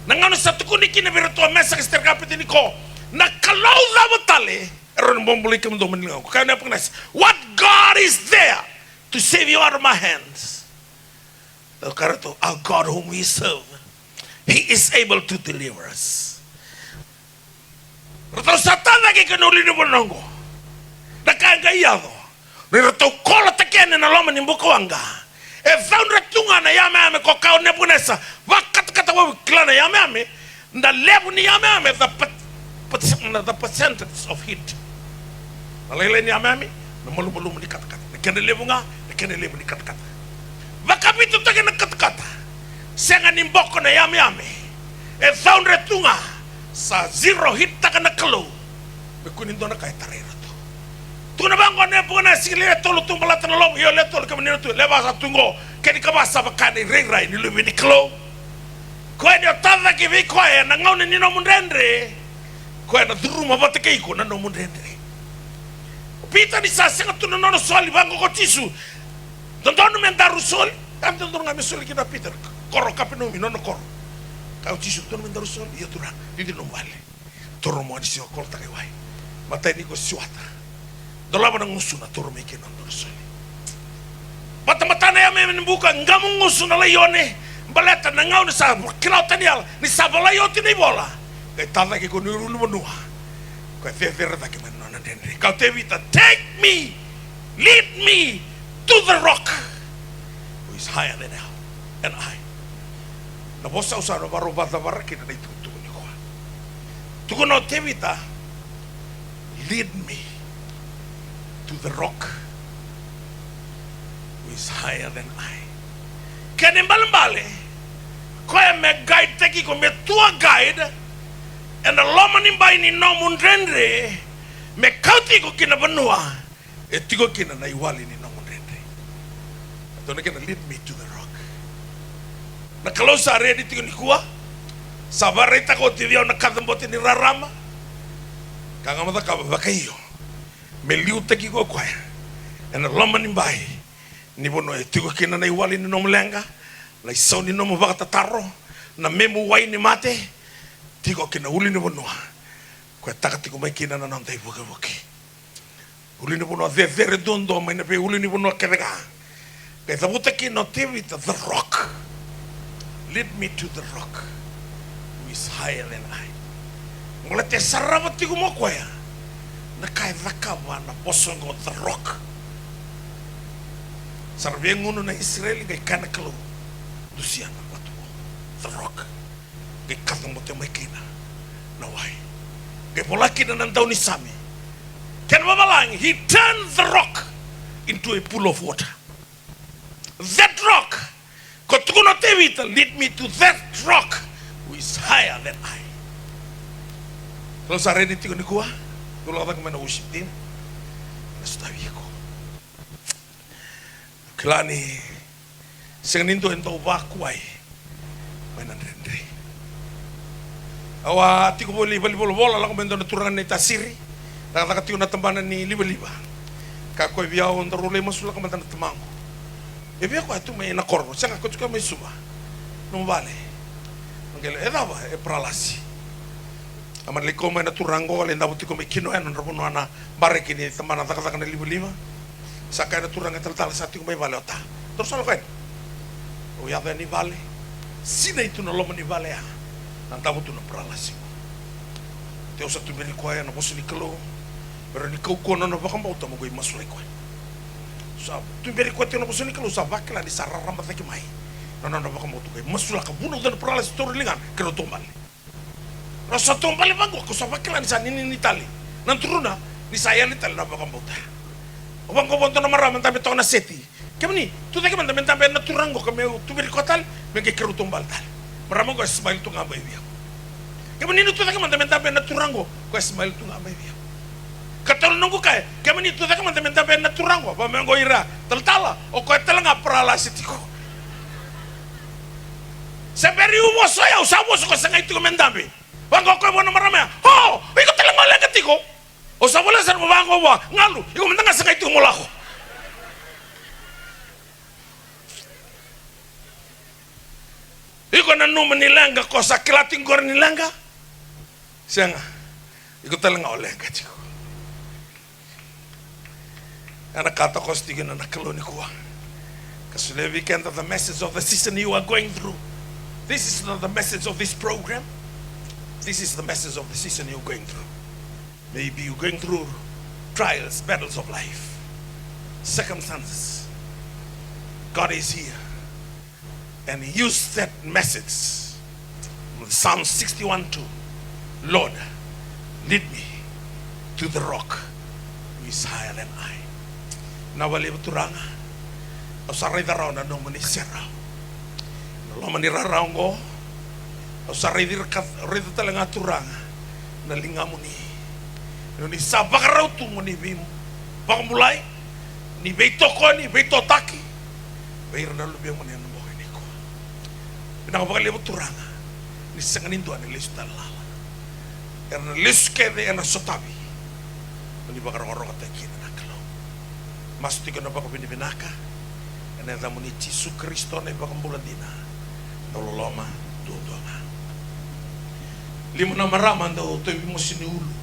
Nangano sa tukuniki na birato mesa kister kapit ni ko na kalau la batale eron bombuli kam do manlingaw ko kana pagnas what God is there to save you out of my hands. The karato our God whom we serve, he is able to deliver us. Rato satan lagi kanuli ni bonongo nakangayado rato kola takene na loma ni mbuko wanga e found tunga na yame ame ko ka ne punesa wakat kata wa klana yame ame nda lebu ni yame ame the percentage of heat alele ni yame ame na malu ni kata kata kene lebu nga kene lebu ni kata kata wakapitu takene kata kata senga ni mboko na yame ame e found tunga sa zero heat takana kalo bekuni ndona kai tarera tuna bango ne puna sile tolo tumbala tana lo yo le tolo kamne tu le basa tungo kedi kabasa bakani rai ni lubi ni klo ko ni otava ki vi ko na ngone ni no mundendre ko na duruma batake iko na no mundendre pita ni sa senga tuna no soli bango ko tisu don men daru soli tam don ngame soli kita peter koro kapino mi no koro ka tisu don men daru soli ya tura di no vale toro mo disi ko ta kai wai mata ni ko siwata dolaba ng nguso na turo may kinandurusoli. Mata-mata na yamin buka ngamong nguso na layone baleta na ngaw ni sa kilaw tanyal ni sa balayo tinibola kay tataki ko nirulo manua kay fefere taki man na nandendre kau tevita take me lead me to the rock who is higher than I na bosa usara baro bata baraki na itutu ni ko tukuno tevita lead me to the rock who is higher than I. Kene mbalimbali koe me guide teki ko me tour guide and the lomani mbai ni no mundrendre me kauti ko kina banua e tiko kina na iwali ni no mundrendre atone kena lead me to the rock na kalau sa ready tiko ni kuwa sabarita ko tidio na kadambote ni rarama kangamata kabakayo me liu teki ko kwaya and the lomani mbai ni bono e tiko kina na iwali ni no mlenga la isau ni no mabaka tataro na memu wai ni mate tiko kina uli ni bono ko taka tiko mai kina na nantai boke uli ni bono de dondo mai na pe uli ni bono kevega pe tabuta kina tevita the rock lead me to the rock who is higher than I ngola te sarava tiko mo kwaya na kai vakava na posongo the rock sarvenguno na Israel ga kanakalo dusiana watu the rock ga katambote makina na wai ga polaki na nandau ni sami ken babalang he turned the rock into a pool of water. That rock kotukuno tevita lead me to that rock who is higher than I. Kalau sareni tiko ni kuwa kalau ada kemana worship team nastavieko klani sengnindo ento bakwai manandre awa tiko boli bola la komendo na turangan ni tasiri taka tiko na tambanan ni liba kako biao ndrole masula komendo na tamango e bia ko atu mai na korno sanga ko tuka mai suba non vale ngele edava e pralasi aman liko mai na turango le ndabuti ko mai kino en robono ana bareki ni tamana taka na liba Sakay na turang tal sa ating may vale ota. Terus ano kayo? O yata ni vale. Sina itu na lomo ni vale ha. Nantamo tu na pralasing. Teo sa tubiri ko ay na po sinikalo. Pero ni kaukono na baka mauta mo goy masulay ko. Sa tubiri ko teo na po sinikalo sa bakla di sararamat na kimay. Nana na baka mauta goy masulay ka. Bunog na pralas torulingan. Kero tumbal. Rasa tumbal bago ako sa bakla ni sa nininitali. Nanturuna ni saya ni tali na baka mauta. Obang ko bonto na maraman tabi to na seti. Kami ni, tu tak man tabi na turango kami tubir kotal, mengke keru tumbal tal. Maramang ko smile tu ngabay biya. Kami ni tu tak man tabi na turango, ko smile tu ngabay biya. Katal nunggu kay, kami ni tu tak man tabi na turango, ba mengo ira taltala o ko talanga prala sitiko. Saberi umo soya usabo ko sangay tu mendabe. Bangko ko mo na marama. Ho, iko talanga lang katiko. O sa wala sa mabango ba, ngalu, ikaw mendanga sa kayo mula ko. Ikaw na numan nilangga ko sa kilating ko rin nilangga. Siya nga, ikaw talaga olengga, chiko. Anak kata ko stigin na nakaloni ko. Kasi the weekend of the message of the season you are going through. This is not the message of this program. This is the message of the season you're going through. Maybe you're going through trials, battles of life, circumstances. God is here. And He used that message. Psalm 61:2. Lord, lead me to the rock who is higher than I. Nawali baturanga. O saray daraw na nung manisiraw. Nalo maniraraw ko. O saray rito talaga turanga. Nalinga mo ni. Ni sabakaraw tu mo ni bim pakamulay ni beitoko ni beitotaki bayar na lubyang mo ni ano mo ni ko pinakapakalimutan turanga ni sanganin doon ni listo talala erna liske de erna sotabi ni bakarong kata kita nakalo mas tiko na baka binibinaka ena mo ni Jesu Kristo na bakambulan dina tololoma dudonga limo na maraman daw to mo siniulo.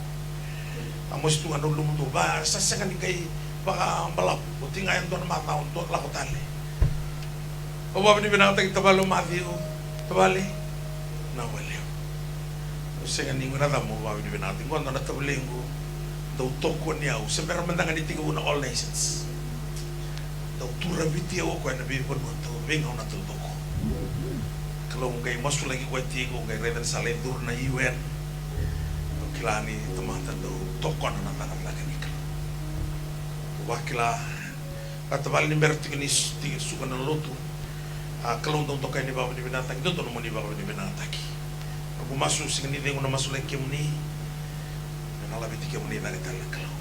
Amos tu ando lumu tu ba sa sangan kay baka balap buti ngayon doon mataon to lako tali. O ba ni binatag tabalo Matthew tabali na wala. O sangan ni ngara mo ba ni binatag ko na tabulingo daw toko niya o sa pero mandangan ni tigo na all nations. Daw tura bitio ko na bi por to bingaw na to toko. Kalau kay mas lagi ko tigo kay reven sa ledur na UN. Kilani teman-teman do tokon na tangan lagi ni kalau wakila katabal ni berti ni suka na lotu kalau untuk tokai ni bawa ni binatang itu tuh ni bawa ni binatang aku masuk sing ni dengo na masuk lagi muni na la biti muni na tal kalau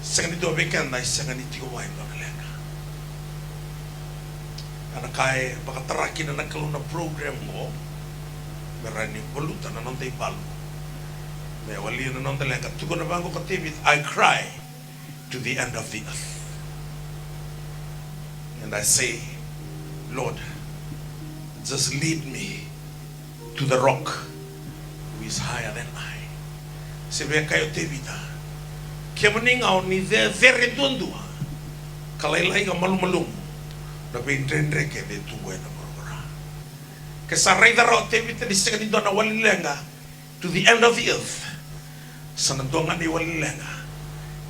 sing ni do bekan na sing ni tigo wain do lenga anak kai baka terakin na kalau na program mo berani bolutan na nontai balu. I cry to the end of the earth. And I say, Lord, just lead me to the rock who is higher than I. Sebe kayo tebita. Kaya maningaw ni very tundua. Kalaylay ka malum-malum. Na pinrendre ke de tuwe na morora. Kasaray daro tebita di sekalindo na walilenga to the end of the earth. Sanandongan ni walilenga.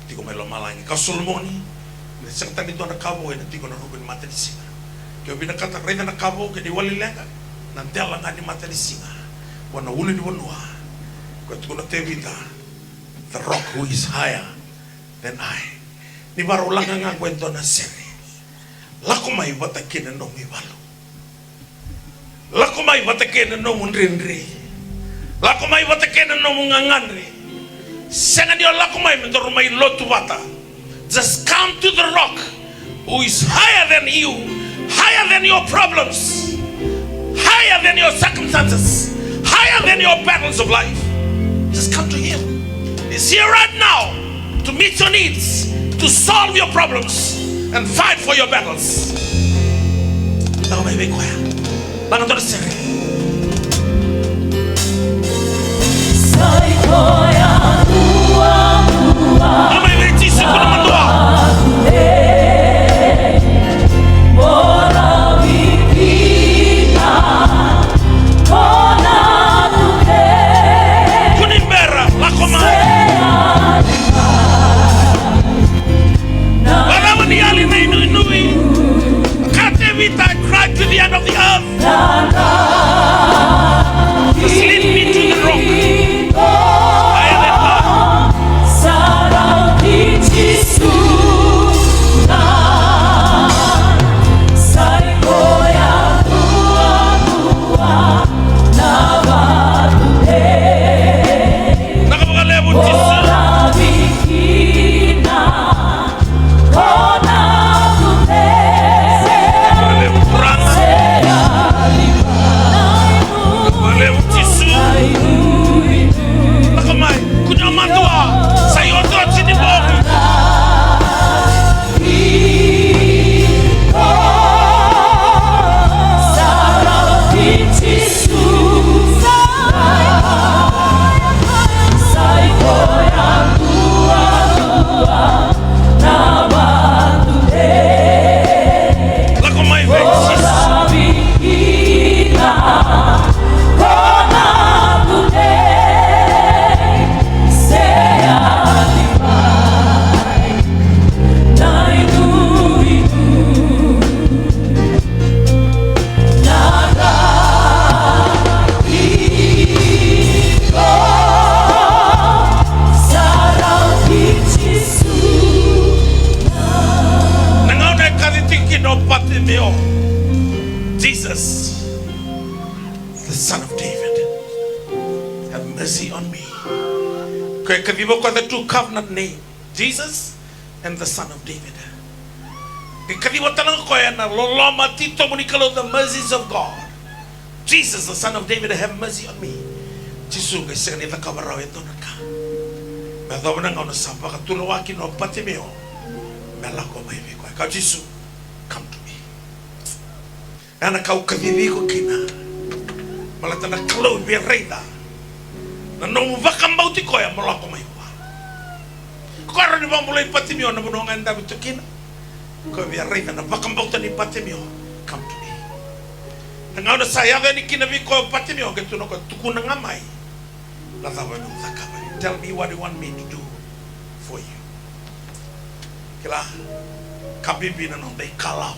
Di ko may lumalangi. Kasulmoni. Nasakta nito na kabo ay nanti ko na rubin mata di singa. Kaya binakata reda na kabo kaya di walilenga. Nantela nga ni mata di singa. Wana uli di wanua. Kaya ko na tebita. The rock who is higher than I. Ni baro lang nga kwento na seri. Lako may batakin na nung ibalo. Lako may batakin na nung rinri. Lako may batakin na nung nganganri. Sangan dia lako may mendormay lotu bata. Just come to the rock who is higher than you, higher than your problems, higher than your circumstances, higher than your battles of life. Just come to Him. He's here right now to meet your needs, to solve your problems, and fight for your battles. Baka may kuya. Baka ito na sir. May Jesus ko naman doon. Lakamay, kunyaman tua, sayo tua sini bogi. Lakamay, Jesus, the Son of David, have mercy on me. Can we work with the two covenant name, Jesus and the Son of David? Can we work the mercies of God? Jesus, the Son of David, have mercy on me. Jesus, I say, "Never cover our entonaka." Madonna on the Sabbath, Tulawaki no Patimio, Melako baby, Jesus, come to me. And a cow kavivigo kina. Malatana cloud be reida. Na no vakambauti koya molako maiwa. Kora ni bambulay patimio na bunongan dabi tukina. Ko be reida na vakambauta ni patimio. Come to me. Nga na saya ni kinabi ko patimio ke tuno ko tukuna ngamai. La tawa no zakaba. Tell me what you want me to do for you. Kila kabibi na no dai kalawa.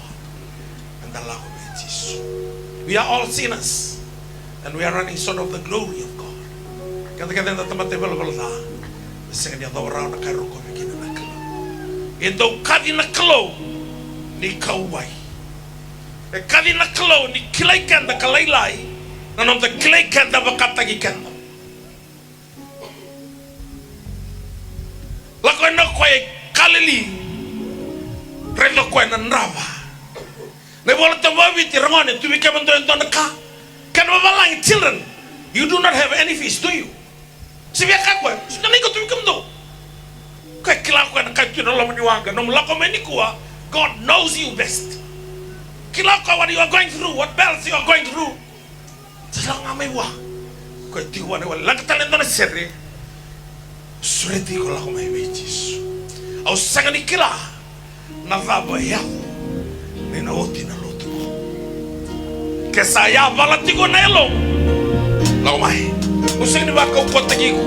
And the love. We are all sinners and we are running short of the glory of God. Kata-kata na tamatibal balda. Kasi kanya daw raw na karo ko bigyan na kalo. Ito kadi na kalo ni kaway. Kadi na kalo ni kilay kanda kalaylay. Nanon ta kilay kanda bakatagi kanda. Lako na koy kalili. Relo koy na nrava. To become a car. Can we children? You do not have any fish, do you? Si biya kakwa, sinani ko to become do. Kaya kilako na kayo na laman niwanga. Nung lako menikuwa, God knows you best. Kilako what you are going through, what battles you are going through. Sila nga may wa. Kaya tiwa na wala. Lagtalento na sere. Sureti ko lako may wejis. Au sangani kila. Navaba yahu. Ninaoti na loto ke saya balatigo na elo laumai using ni baka upotagigo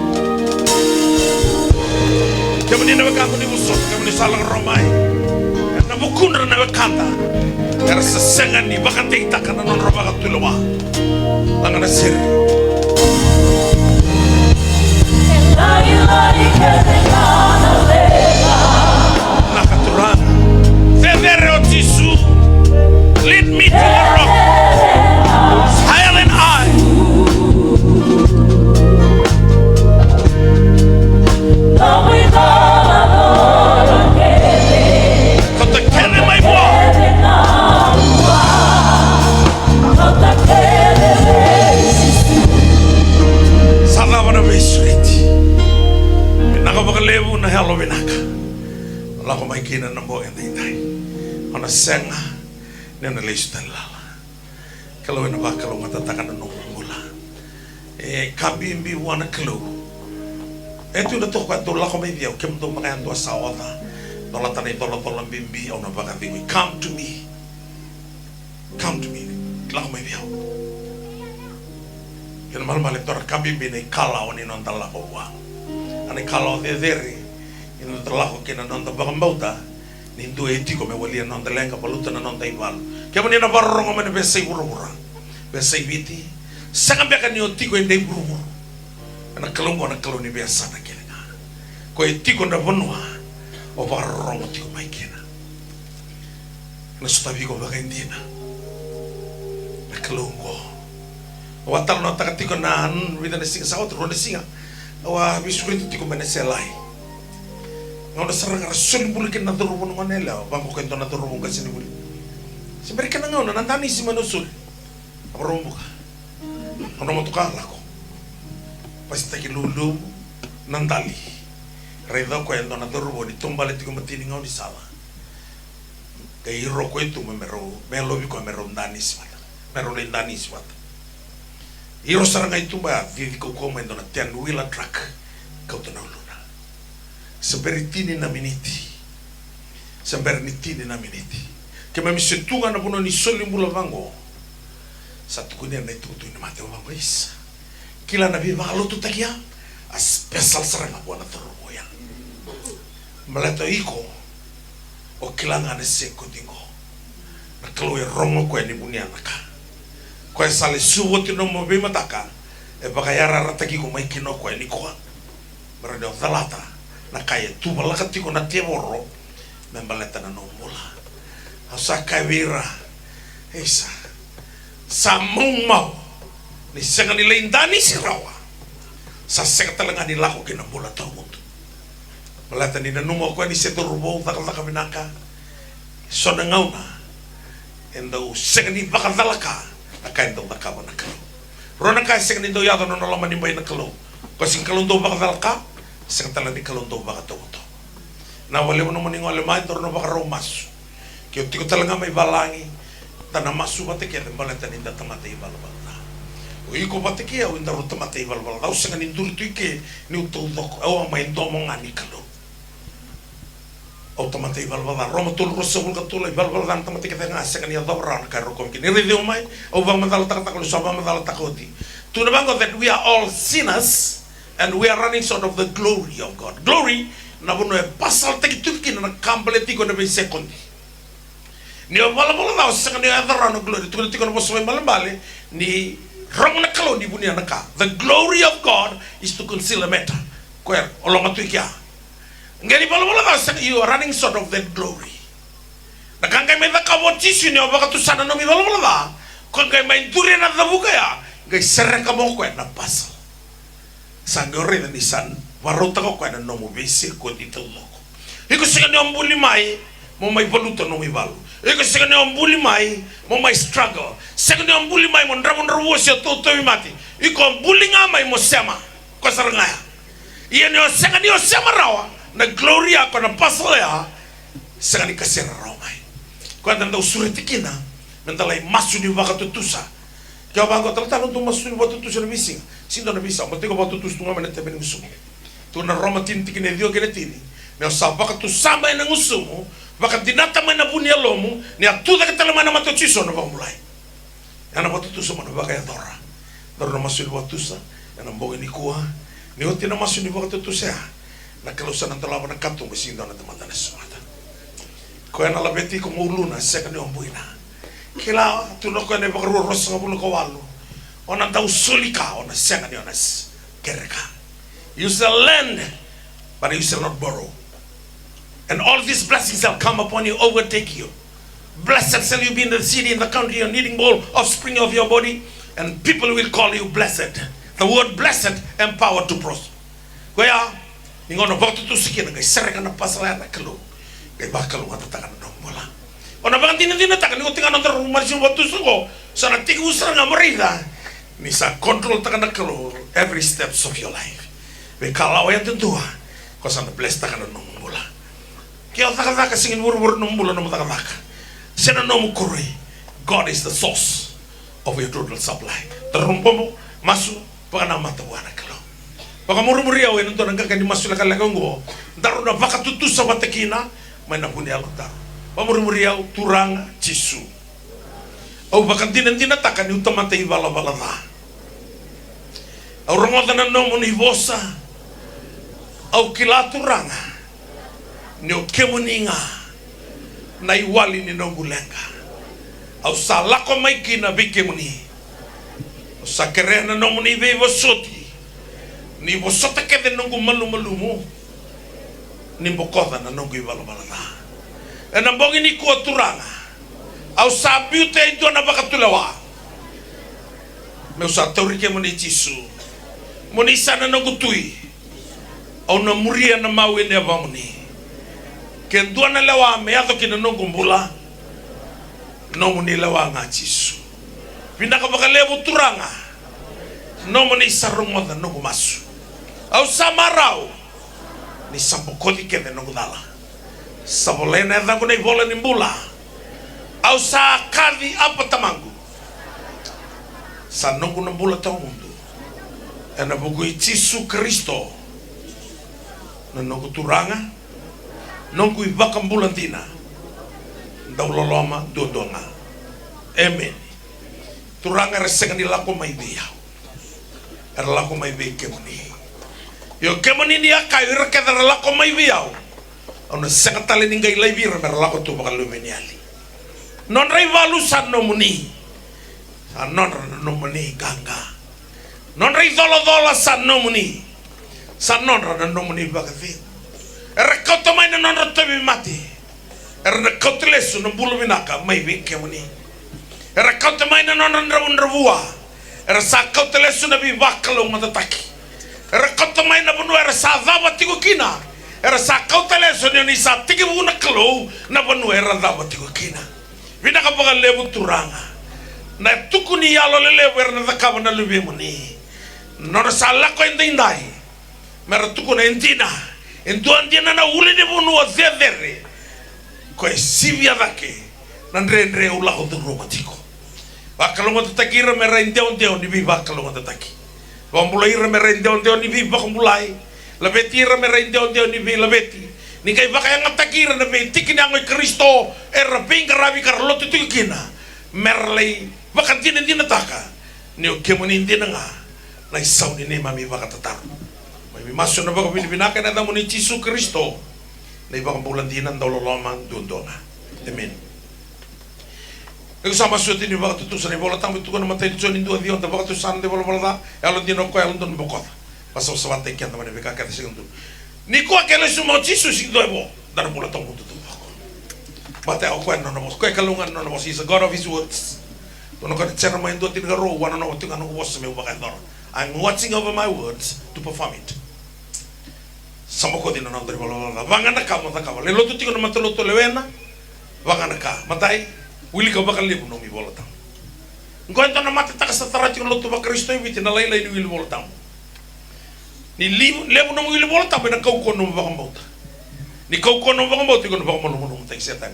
kemani na baka ni busot kemani salang romai na bukundra na bakanta era sesengan ni baka tingta kana non roba katulwa langana sir nakaturang fevere otisu. Lead me to the rock higher than I. Kata kere mai boa. Sada wana mesriti. Minaka bakalewu na halo minaka. Lako mai kina nambo entai. Ona senga. Nena lesu talala. Kalau ina ba kalau matatakan na mula. Kabimbi wana kalau. Etu na to kwa to lako mai dia kem to makayan to sawata. Tola tanay tola bimbi au na baka bingi. Come to me. Come to me. Lako mai dia. Yan mal tor kabimbi na kalaw ni non talako wa. Ani kalaw de deri. Ino talako kina non ta bakambauta. Nindu eti come walia non telenga paluta na non taival. Kaya ni na barong man besay burura. Besay biti. Sanga beka ni otiko ende burura. Na kalongo na kaloni besa na kina. Ko etiko na bonwa. O barong otiko mai kina. Na sutabi ko baka indina. Na kalongo. Watal no takatiko na vida na singa sa otro na singa. Awa bisurit tiko meneselai. Ngau dasar rasul bulikin na turubun ngonela, bangko kento na turubun kasi ni buli. Siberi kana ngau na nantani si manusul. Aparumbu ka. Ano mo tukala ko. pasta ki lulu nandali reda ko endo na doru boni tombale tiko matini ngau di sala kai ro ko itu melo bi ko mero ndani swata mero le ndani swata iro saranga itu ba vivi ko koma endo na ten wheeler truck kau tona luna seberitini na miniti seberitini na miniti ke mami sentunga na puno ni soli mula vango satu kunia na itu tu ni mate vango isa kila na viva lotu takia a special saranga buana toroboya maleto iko o kila ngane seko dingo na kalo e rongo ko ni bunia naka ko e sale suwo tino mo be mataka e baka yara rataki ko mai kino ko ni ko mara de dalata na kaya tu balakati ko na tevoro me maleta na no mula asa kavira esa samung mau ni senga ni leindani sirawa sa senga talanga ni lako kina mula tau mutu malata ni nanumo ko ni seto rubo taka minaka sona ngauna endo senga ni bakal dalaka akan endo taka manaka rona ka senga ni do yado no lama ni bay nakalo ko sing kalon do bakal dalaka senga talanga ni kalon do bakal tau mutu na wale mo ni ngole mai torno bakal romas ki tiko talanga mai balangi tana masu bate ke malata ni datamate balbal o iko bate ke o inda rotamate balbal au senga ni dur tuike ni uto dok o mai ndomo ngani kalo automate balbal roma tul rosul ka tul balbal dan tamate ke nga senga ni dobra ka rokom ki ni rede mai o ba mandal tak tak so ba mandal takoti to the bango that we are all sinners and we are running short of the glory of God. Glory na bono e pasal tak tuki na kambaleti ko na be sekondi ni wala daw sa kanila no glory tukul tikon mo so malambale ni rong na kalo ni bunia naka the glory of God is to conceal a matter kwer olong atuikia ngeli wala daw sa you are running short of that glory nakangay may nakawotisi ni baka tu sana no mi wala da kung kay may dure na dabuka ya ngay serre ka mo kwen na pasal sangore ni san warota ko kwen no mo bese ko dito loko iko sa kanila mbuli mai mo may baluto no mi balu iko segane ombuli mai mo mai struggle segane ombuli mai mo ndramon ruosi to mati iko ombuli mai mo sema ko saranga iya ne segane o sema rawa na gloria ko na pasal ya segane kasera rawa mai ko anda usuritikina mentalai masu di wakatutusa kaya bango talon to masu di wakatutusa na missing sindo na bisa mo tiko wakatutusa tunga menete beningusumo to na roma tintikine dio kenetini me sa wakatusa mai na ngusumo baka dinata mana bunia lomu ni atuda ke talamana matochiso no bamulai ana batutusa mana baka ya dora masul batusa ana mboge ni kuha ni otina masul ni batutusa na kalusa na talawa na katung besindo na tamata na sumata ko ana labeti ko muluna seka ni ombuina kila tuno ko ne baka rosa ngabulo ko walu ona tau sulika ona seka ni onas kereka you shall lend but you shall not borrow. And all these blessings shall come upon you, overtake you. Blessed shall you be in the city, in the country, your kneading bowl, offspring of your body, and people will call you blessed. The word blessed, empowered to prosper. Kaya, ningono bakto tu sikina kay sereka na pasala na kalo. Kay bakal ngata takan no mola. Ona bang tin takan ni tinga no rumar sin waktu sugo. Sana tigu usra morida. Ni sa control takan na kalo every steps of your life. We kalau ya tentua. Ko sana bless takan no mola. Kaya taka singin wur numbula no taka. Sena no mukuri. God is the source of your total supply. Terumpomo masu pagana mata wana kalo. Pag murumuria o ito nagkakani masu la kalagongo. Daro na baka tutu sa batakina may napunya lo daro. Pamurumuria turang chisu. O baka tinataka ni utamata ibala balada. Au rongoda na no ni vosa. Au kilaturanga. Nyo kemuninga na iwali ni nongulenga au salako mai kina bikemuni au sakerena no ni ve vosoti ni vosota ke de nongu malumu ni bokoda na nongu ibalo balana ena bongi ni ko turanga au sabiute ito na bakatulawa me usa tori kemuni chisu moni sana nongu tui au na muria na mawe ne vamuni ken duana lewa me ato kina nongu mbula nongu ni lewa nga chisu pinaka baka levo turanga nomo ni sarungoda nungu masu au samarau ni sambokoli kede nungu dala sabolena dangu nei bola ni mbula au sa kadi apa tamangu sa nungu nambula tau mundu ena buku Yesu Kristo na nungu turanga nungu ibaka mbula tina dauloloma dodonga amen turanga resega ni lako mai dia era lako mai be kemoni yo kemoni ni akai reke era lako mai biau ona sega tale ni ngai lai vira era lako tu bakal lumeniali non rai valu san no muni san non no muni ganga non rai dolo san no muni san non no muni bagavi era koto mai non rotobi mati era kotlesu no bulu minaka mai be kemoni era kau mai na non revua era sa kau telesu na bi bakalo matataki era kau mai na banu era sa dava tigo kina era sa kau telesu ni sa tigi buna kalo na banu era dava tigo kina vina ka baga lebu turanga na tukuni yalo lele era na takaba na lubi muni non sa la ko indai mera tukuna entina entuantina na ule de banu azedere ko sivia dake nandre ula ho do romantiko bakalonga tatakira mera indeo ni bi bakalonga tataki bambulai mera indeo ni bi bakamulai labeti mera indeo ni bi labeti ni kai bakaya ngatakira na be tikini angoy Kristo era pinga rabi karlotu tikina merlei bakantina dina taka ni okemoni dina nga na isaw ni mami bakatatar may maso na baka binaka na damo ni Yesu Kristo na ibang dina ndololoma dundona amen. Ego sama suoti ni waktu tu sana bola tamu tu kan mata itu ni dua dia untuk waktu sana de bola bola ela dino ko ela don bokota pasal sawate kian tamane beka kata segundo ni ko aquele sumo Yesu sing doebo dar bola tamu tu bate au ko no mos ko kalungan no mos is a God of his words tu no kan cera main do tin garo wana no tu kan no was me baka dor I'm watching over my words to perform it sama ko dino no dar bola bola vangana ka mata ka le lo tu tiko no mata lo to lewena vangana ka matai Wili ka bakal lebu no mi bola tam. Engkau ento na mata tak setara cing lo tu bakal Kristo ibi tina lai ni wili bola tam. Ni lebu no wili bola tam na kau kono bakal bauta. Ni kau kono bakal bauta kono bakal malu malu tak setan.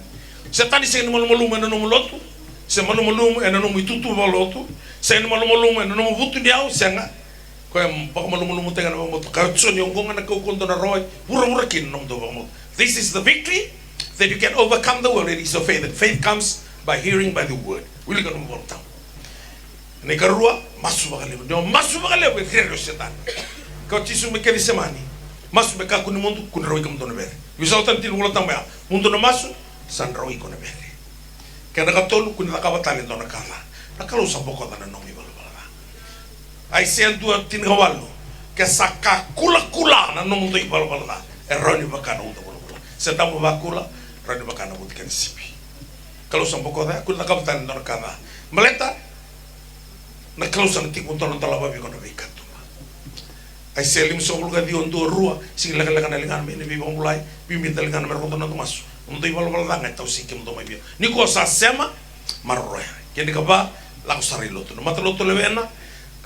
Setan isi malu malu mana no lotu. Se malu malu ena no mitutu lotu. Se malu malu ena no butu diau senga. Kau yang bakal malu malu tak na bakal bauta. Kau tson yung kong na kau kono na roy. Pura kin no tu bakal bauta. This is the victory that you can overcome the world. It is of faith. That faith comes by hearing by the word. Wili kan umur tahu. Ni karua masuk bakal lebu. Dia masuk bakal lebu. Kira setan. Kau cisu mekeli semani. Masuk beka kuni mundu kuni roi kamu tona bere. Wisau tanti ulo tamu ya. Mundu na masuk san roi kuni bere. Kena katolu kuni lakawa tali tona kala. Nakalo saboko tana nomi balu bala. Ai sen dua tin kawalu. Kesaka kula na nomu tu balu bala. Eroni bakana uta balu bala. Setamu bakula. Roni bakana uta kani sipi. Kalau sampai kota, aku nak kamu tanya orang kata, meleta, nak kalau sana tipu tolong babi kono bikat tu. Ai selim sobul gadi untuk rua, sing lakan lengan ini bibang mulai, bibit lengan mereka tu masuk. Untuk ibalah balah ngai tahu sih kim tu mai biar. Ni kau sasema marroya. Kini kaba laku sari lotu. Mata lotu lewena,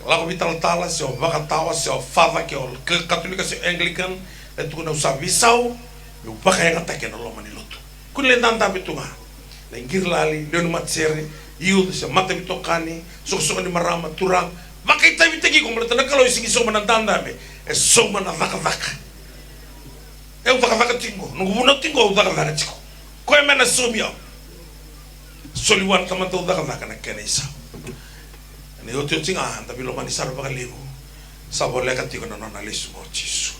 laku vital tala, sio bakat tawa, sio fava kio ke Katolika, sio Anglican, itu kena usah visau, pakai yang tak kena lama ni lotu. Kuliah tanta betunga. Lengkir lali, leon matsere, iu se mata bitokani, sok ni marama turang. Maka ita bitegi ko mala tanaka lo isigi so manantanda me. E so manataka. E utaka tingo, no gubuno tingo utaka chiko. Ko e mena somia. Soliwan tamanta utaka na kenisa. Ni otio tinga tapi lo manisar bakal lebu. Sabole ka tiko na na lesu mo Yesu.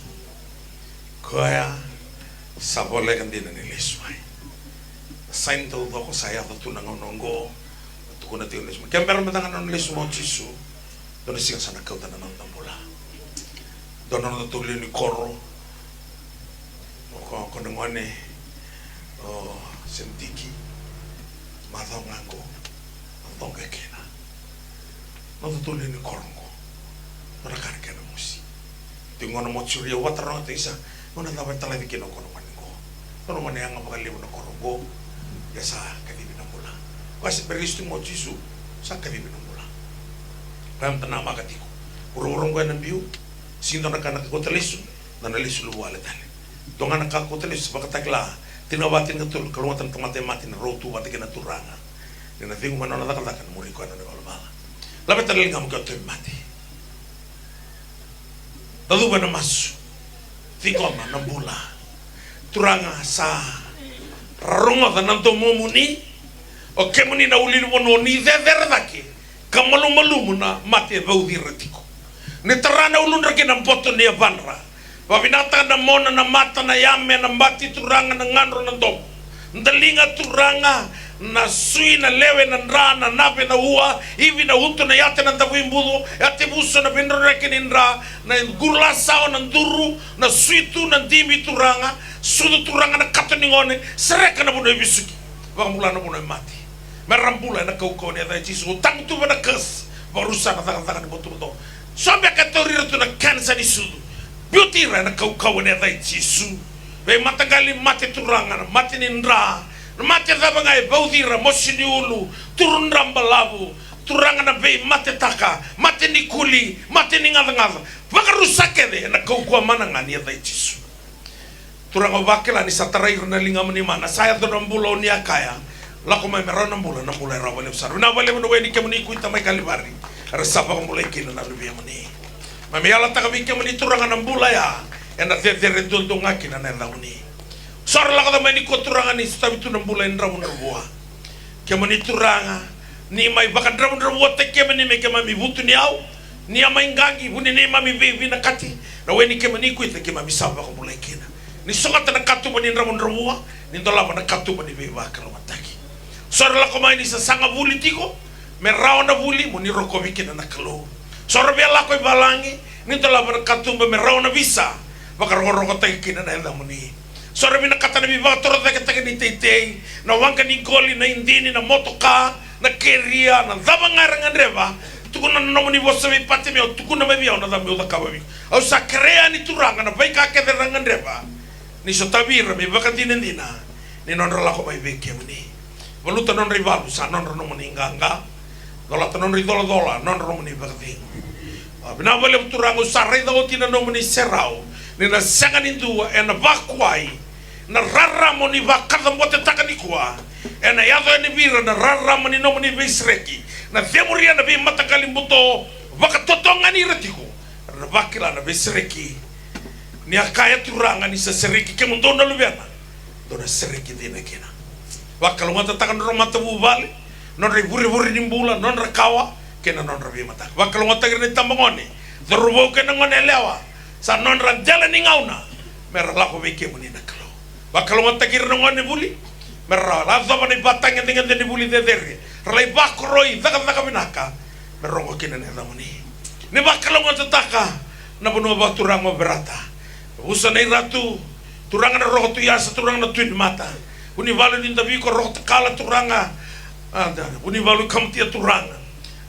Ko ya sabole kan dina ni lesu ai. Sain tau doko saya tu nangonongo tu kuna tio lesu. Kemper metangan non lesu mo Yesu. Dono singa sana kau tanah nonton bola. Dono nonton tu ni koro. Ko nengone oh sentiki. Matau nganggo. Nonton kekena. Nonton tu ni korongo. Nora kan kena musi. Tingono mo curi water no tisa. Nona tahu talai bikin kono mango. Kono mane yang ngapakal limu no korongo. Ya sa kadibi na mula. Kasi beristing mo Yesu sa kadibi na mula. Ram tanama katiko. urong ko ng biu sinto na kana ko talisu na nalisu lu wala tale donga na ka ko talisu bakatagla tinawatin ka tul kalungatan tamate mati na rotu wate kana turanga na tingu manona dakala kan muri ko na bala labe talil ngam ka tu mati dalu bana masu tingoma na bula turanga sa runga da nanto momuni o kemuni na ulilu wono ni verdaki kamalu malumu na mate vaudi retiko ni terana ulun rake na poto ni avanra wa binata na mona na mata na yame na mati turanga na ngandro na dom ndalinga turanga na sui na lewe na ndra na nape na ua hivi na hutu na yate na tabu imbudu yate buso na bindro rake ni ndra na gurla sao na nduru na suitu na dimi turanga sudu turanga na kato ningone sereka na buno ibisuki waka mula na buno mati merambula na kau ni ada jisu tang tu na kes barusa na tangan ni botu botu sampai katori tu na kansa di sudu beauty na kau ni ada jisu be matagali mati turanga mati nindra mati daba ngai baudira mosini ulu turun rambalabu turanga na be mati taka mati ni kuli mati ni ngada bakarusa kede na kau mana ngani ada jisu turanga bakela ni satarai na lingam ni mana saya tu rambulo ni akaya lako mai merona mula na mula ra wale usar na wale no weni kemuni kuita mai kalibari resapa ko mulai kina na lubi mani mami ala ta kabi kemuni turanga na mula ya ena te redul do ngaki na na uni sor la ko mai ko turanga ni stabi tu na mula ndra mun ruwa kemuni turanga ni mai baka ndra mun ruwa te kemuni me kemami butu ni au ni ama ingangi buni ni mami bevi na kati na weni kemuni kuita kemami sapa ko mulai kina ni sokata na katu bani ndra mun ruwa ni ndola na katu bani bevi bakalo mataki sora la koma ini sa sanga vuli tiko me raona vuli mo ni roko wiki na nakalo sora bia la ko balangi ni to la katumba me raona visa bakar roko ta kina na enda muni sora bina kata na biba toro ta kata ni tete na wanga ni goli na indini na motoka na keria na daba ngaranga ndreva tukuna no muni bosa bi pate me tukuna me bia na da me da kababi au sa krea ni turanga na bai ka ke ranga ndreva ni so tabira me bakati ndina ni non la ko bai be ke muni voluta non rivalu sa non no meninganga dola non ridola dola non no meni berdi bina vale turango sarre da otina no meni serau ni na sanga nindu en vakwai na rara moni vakada mote takani kwa en yado ni vira na rara moni no meni besreki na vemuria na be matakali mbuto vakatotonga ni retiko na vakila na besreki ni akaya turanga ni sereki kemundo na lubiana dona sereki dina kina wakal ngata takan romata bubali non re buri nimbula non rekawa kena non rabi mata wakal ngata gene tambangone dorubo kena ngone lewa sa non ran jalan ngauna mer la ko beke muni naklo wakal ngata gir ngone buli mer la zaba ni batang dengan ni buli de derre relai bakroi daga binaka mer rongo kena ne namuni ne wakal ngata taka na buno baturang berata usane ratu turang na roho tu ya turang na tuin mata uni valu ni tabi ko roh kala turanga ada uni valu kamtia turanga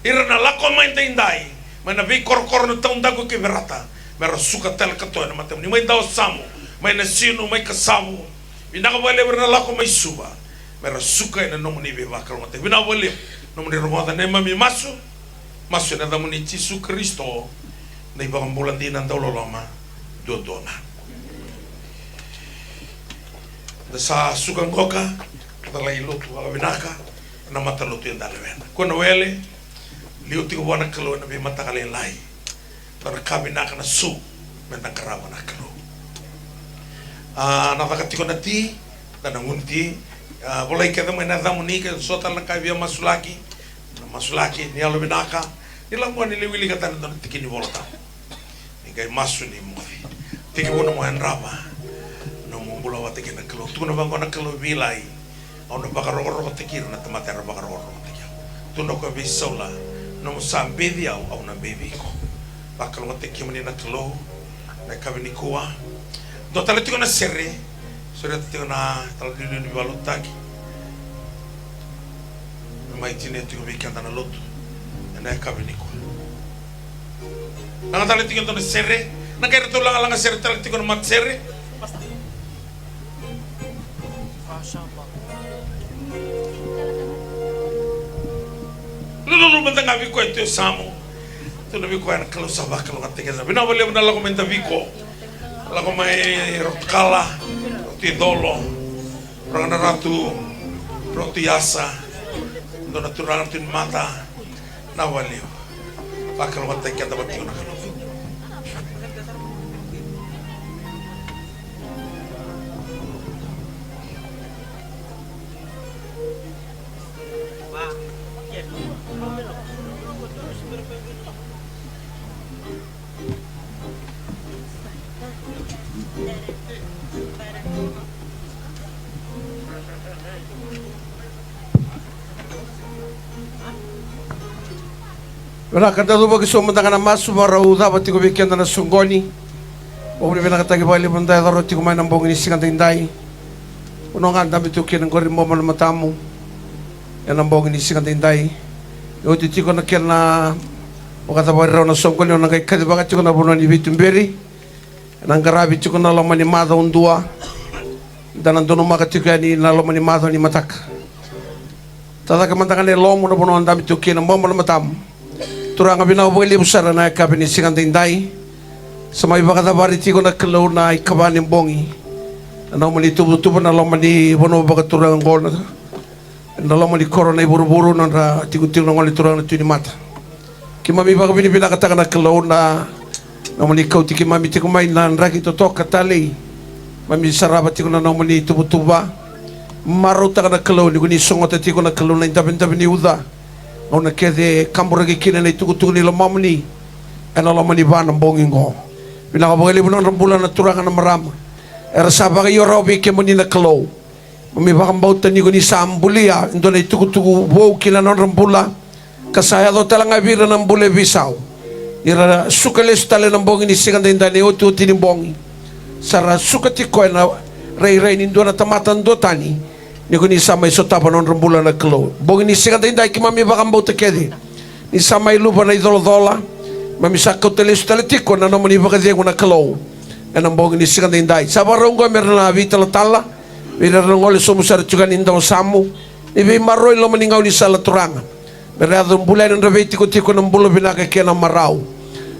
irana lako main tindai mana vi kor no taunda ko ke verata mera suka tel kato na matem ni mai dao samu mai na sinu mai kasamu ina ko vale verna lako mai suba mera suka na no muni be bakal mate bina vale no muni romada ne mami masu na da muni Yesu Kristo nei ba mbolandina ndolo lama dodona da sa sukan koka da lai lotu wa binaka na mata lotu yang dalewena kono wele liu tigo wana kalo na be mata kale lai da kabinaka na su menta karama na kalo na vakatiko na ti da na ngunti boleh kita mena da munika sota na kai via masulaki ni alo binaka ilang mo ni liwili kata na tikini volta ni kai masu ni mo tiki bono mo enraba mula wate kena kelo tu na bangona kelo bilai ono bakaroro tekir na tamatera bakaroro tekya tu no ko bisola no sambe dia au na baby ko bakalo tekya mani na kelo na kabini kuwa do tale tiko na serre sore tiko na tale ni balutaki mai tine tiko bikanda na lotu na kabini kuwa na tale tiko na serre na kaya to lang serre tale tiko na mat serre lulu benda ngabi ko ito samo Tu nabi ko anak kalau sabah kalau katakan nabi na balik na lagu menta biko lagu may rotkala roti dolo orang ratu roti yasa do natural tin mata na walio bakal katakan dapat yun Wala kata tu bagi semua tangan mas suara udah bati ko bikin tanah sunggoni. Bagi bina kata kita balik benda itu roti ko main nambong ini sih kan tindai. Unongan tapi tu kian korim mau mana matamu. Yang nambong ini sih kan tindai. Itu tiko nak kian na. Kata bagi rona sunggoni orang kaya kaya bagai tiko na bunuh ni bitum beri. Nang karabi tiko na lama ni mata undua. Dan antono maka tiko ni na lama ni mata ni matak. Tata kemantangan ni lomu na bunuh tapi tu kian mau mana matamu. Turang abina boleh besar na kabin isikan tindai. Samai bakata bari tiko na kelau na ikaban bongi. Na mali tubu na lomani bono bagat turang gol na. Na lomani korona buru-buru na tiko na ngoli turang na tuni mata. Kimami bakabini bina kata na kelau na mali kau tiki mami tiko main na raki to tok katali. Mami sarabat tiko na mali tuba. Maru ta na kelau ni kuni songot tiko na kelau na intabin ni uda. Ona kede kambura kina na tuku ni lamamni ana lamani bana bongingo bina kabali bulan rembulan na turangan na marama era sabaka yorobi ke muni na kalo mami bakam bautan ni guni sambulia ndo na tuku wo kila na rembula kasaya do talanga bira na mbule bisau ira sukales tale na bongi ni siganda indani otu tini bongi sara sukati ko na rei ni ndo na tamatan do tani ni kuni samai sotapa non rembulan na kalo bongi ni siganda indai ki mami bakam bautan kedi ni samai lupa na idolo-dola mami sakau teles taletiko na nomoni bakazengo na kalo enam bongi ni siganda indai sabarongo merna vita latala vira ngole somusar chugan indao samu ni be maroi lo meningau ni sala turanga berado bulan na veti ko tiko na bulo binaka kena marau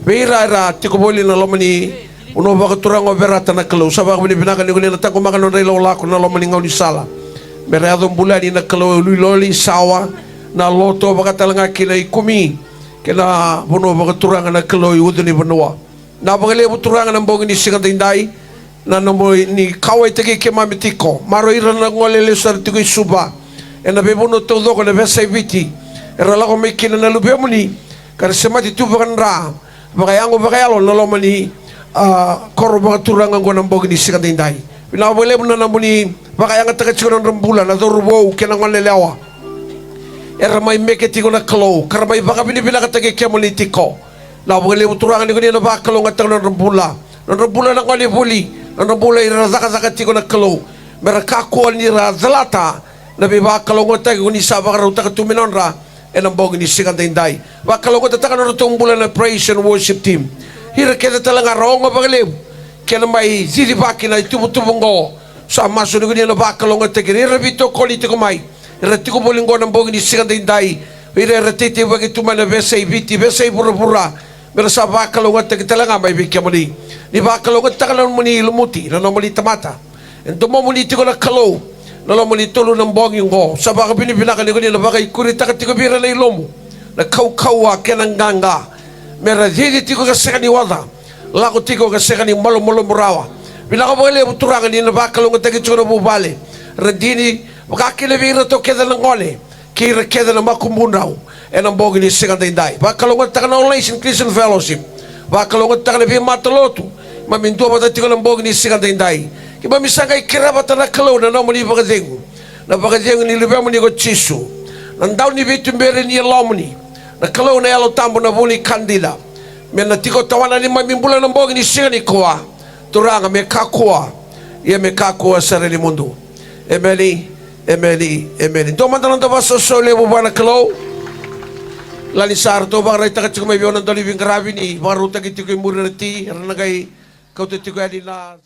vira ra tiko boli na lo meni uno bakaturanga berata na kalo sabak bini binaka ni kuni na tako makan na lo lako na lo meningau ni sala berado bulan ni na kalo loli sawa na loto bakatalanga kina ikumi kena bono bakaturanga na kalo udani benua na bagale buturanga na bongi ni siganda indai na nombo ni kawai teke ke mami tiko maro ira na ngole le sar tiko suba ena be bono todo ko na besa viti era la ko me kina na lube muni kar semati tu bakan ra bakayango bakayalo na lomani koro bakaturanga ngona bongi ni siganda indai bina bole na muni bakayanga taka chikono rembulan na dorubo kena ngole lewa era mai meke tiko na kalo karamai baka bini bila katake kia muli tiko na bole uturangan ni kuni na baka kalo ngatang na rembula na ngoli buli na rembula ira zaka tiko na kalo mereka kual ni ra zalata na be baka kalo ngatang kuni sabaka rauta katuminon ra enam bongi ni siganda indai baka kalo ngatang na rutong bulan na praise and worship team hira keda talanga raonga bagale kena mai zidi baki na tubu-tubungo sa maso ni kuni na baka kalo ngatang ira bito koli tiko mai Ratiko bolingo ng bongi ni siganda indai. Ire ratiti bagi tumana besay biti besay pura-pura. Pero sa bakalungat kita lang may bigyan mo ni. Ni bakalungat takalan mo ni lumuti na muli tamata. Ento mo muli tiko na kalo na muli tulo ng bongi ngo. Sa baka pinipinakan ni ko nila baka ikurita ka tiko bira na ilomo. Na kaukawa kenang ganga. Mera didi tiko kaseka ni wada. Lako tiko kaseka ni malo-malo murawa. Pinakabali turangan ni na bakalungat tiko na bubali. Radini Makakilabira to keda ng ngole, kira keda ng makumunao, ang bogi ni siganda indai. Bakalungan taka na online Christian Fellowship. Bakalungan taka na mataloto, mamintua matati ko ng bogi ni siganda indai. Kiba misangay kirabata na kalaw na namuni bagazengo. Na bagazengo ni libemo ni ko chisu. Nandaw ni bitumbere ni alomni. Na kalaw na yalo tambo na buli kandila. Men natiko tawanan ni mamimbula ng bogi ni siganda ikuwa. Turanga me kakua. Ia me kakua sa rili mundo. Emeli. Domandalan da basa sole bubana kalo. Lani sarto bang rai takat may biyon ng dolibing karabi ni baru tagiti ko yung mura nati. Ranagay kau titi ko yan na.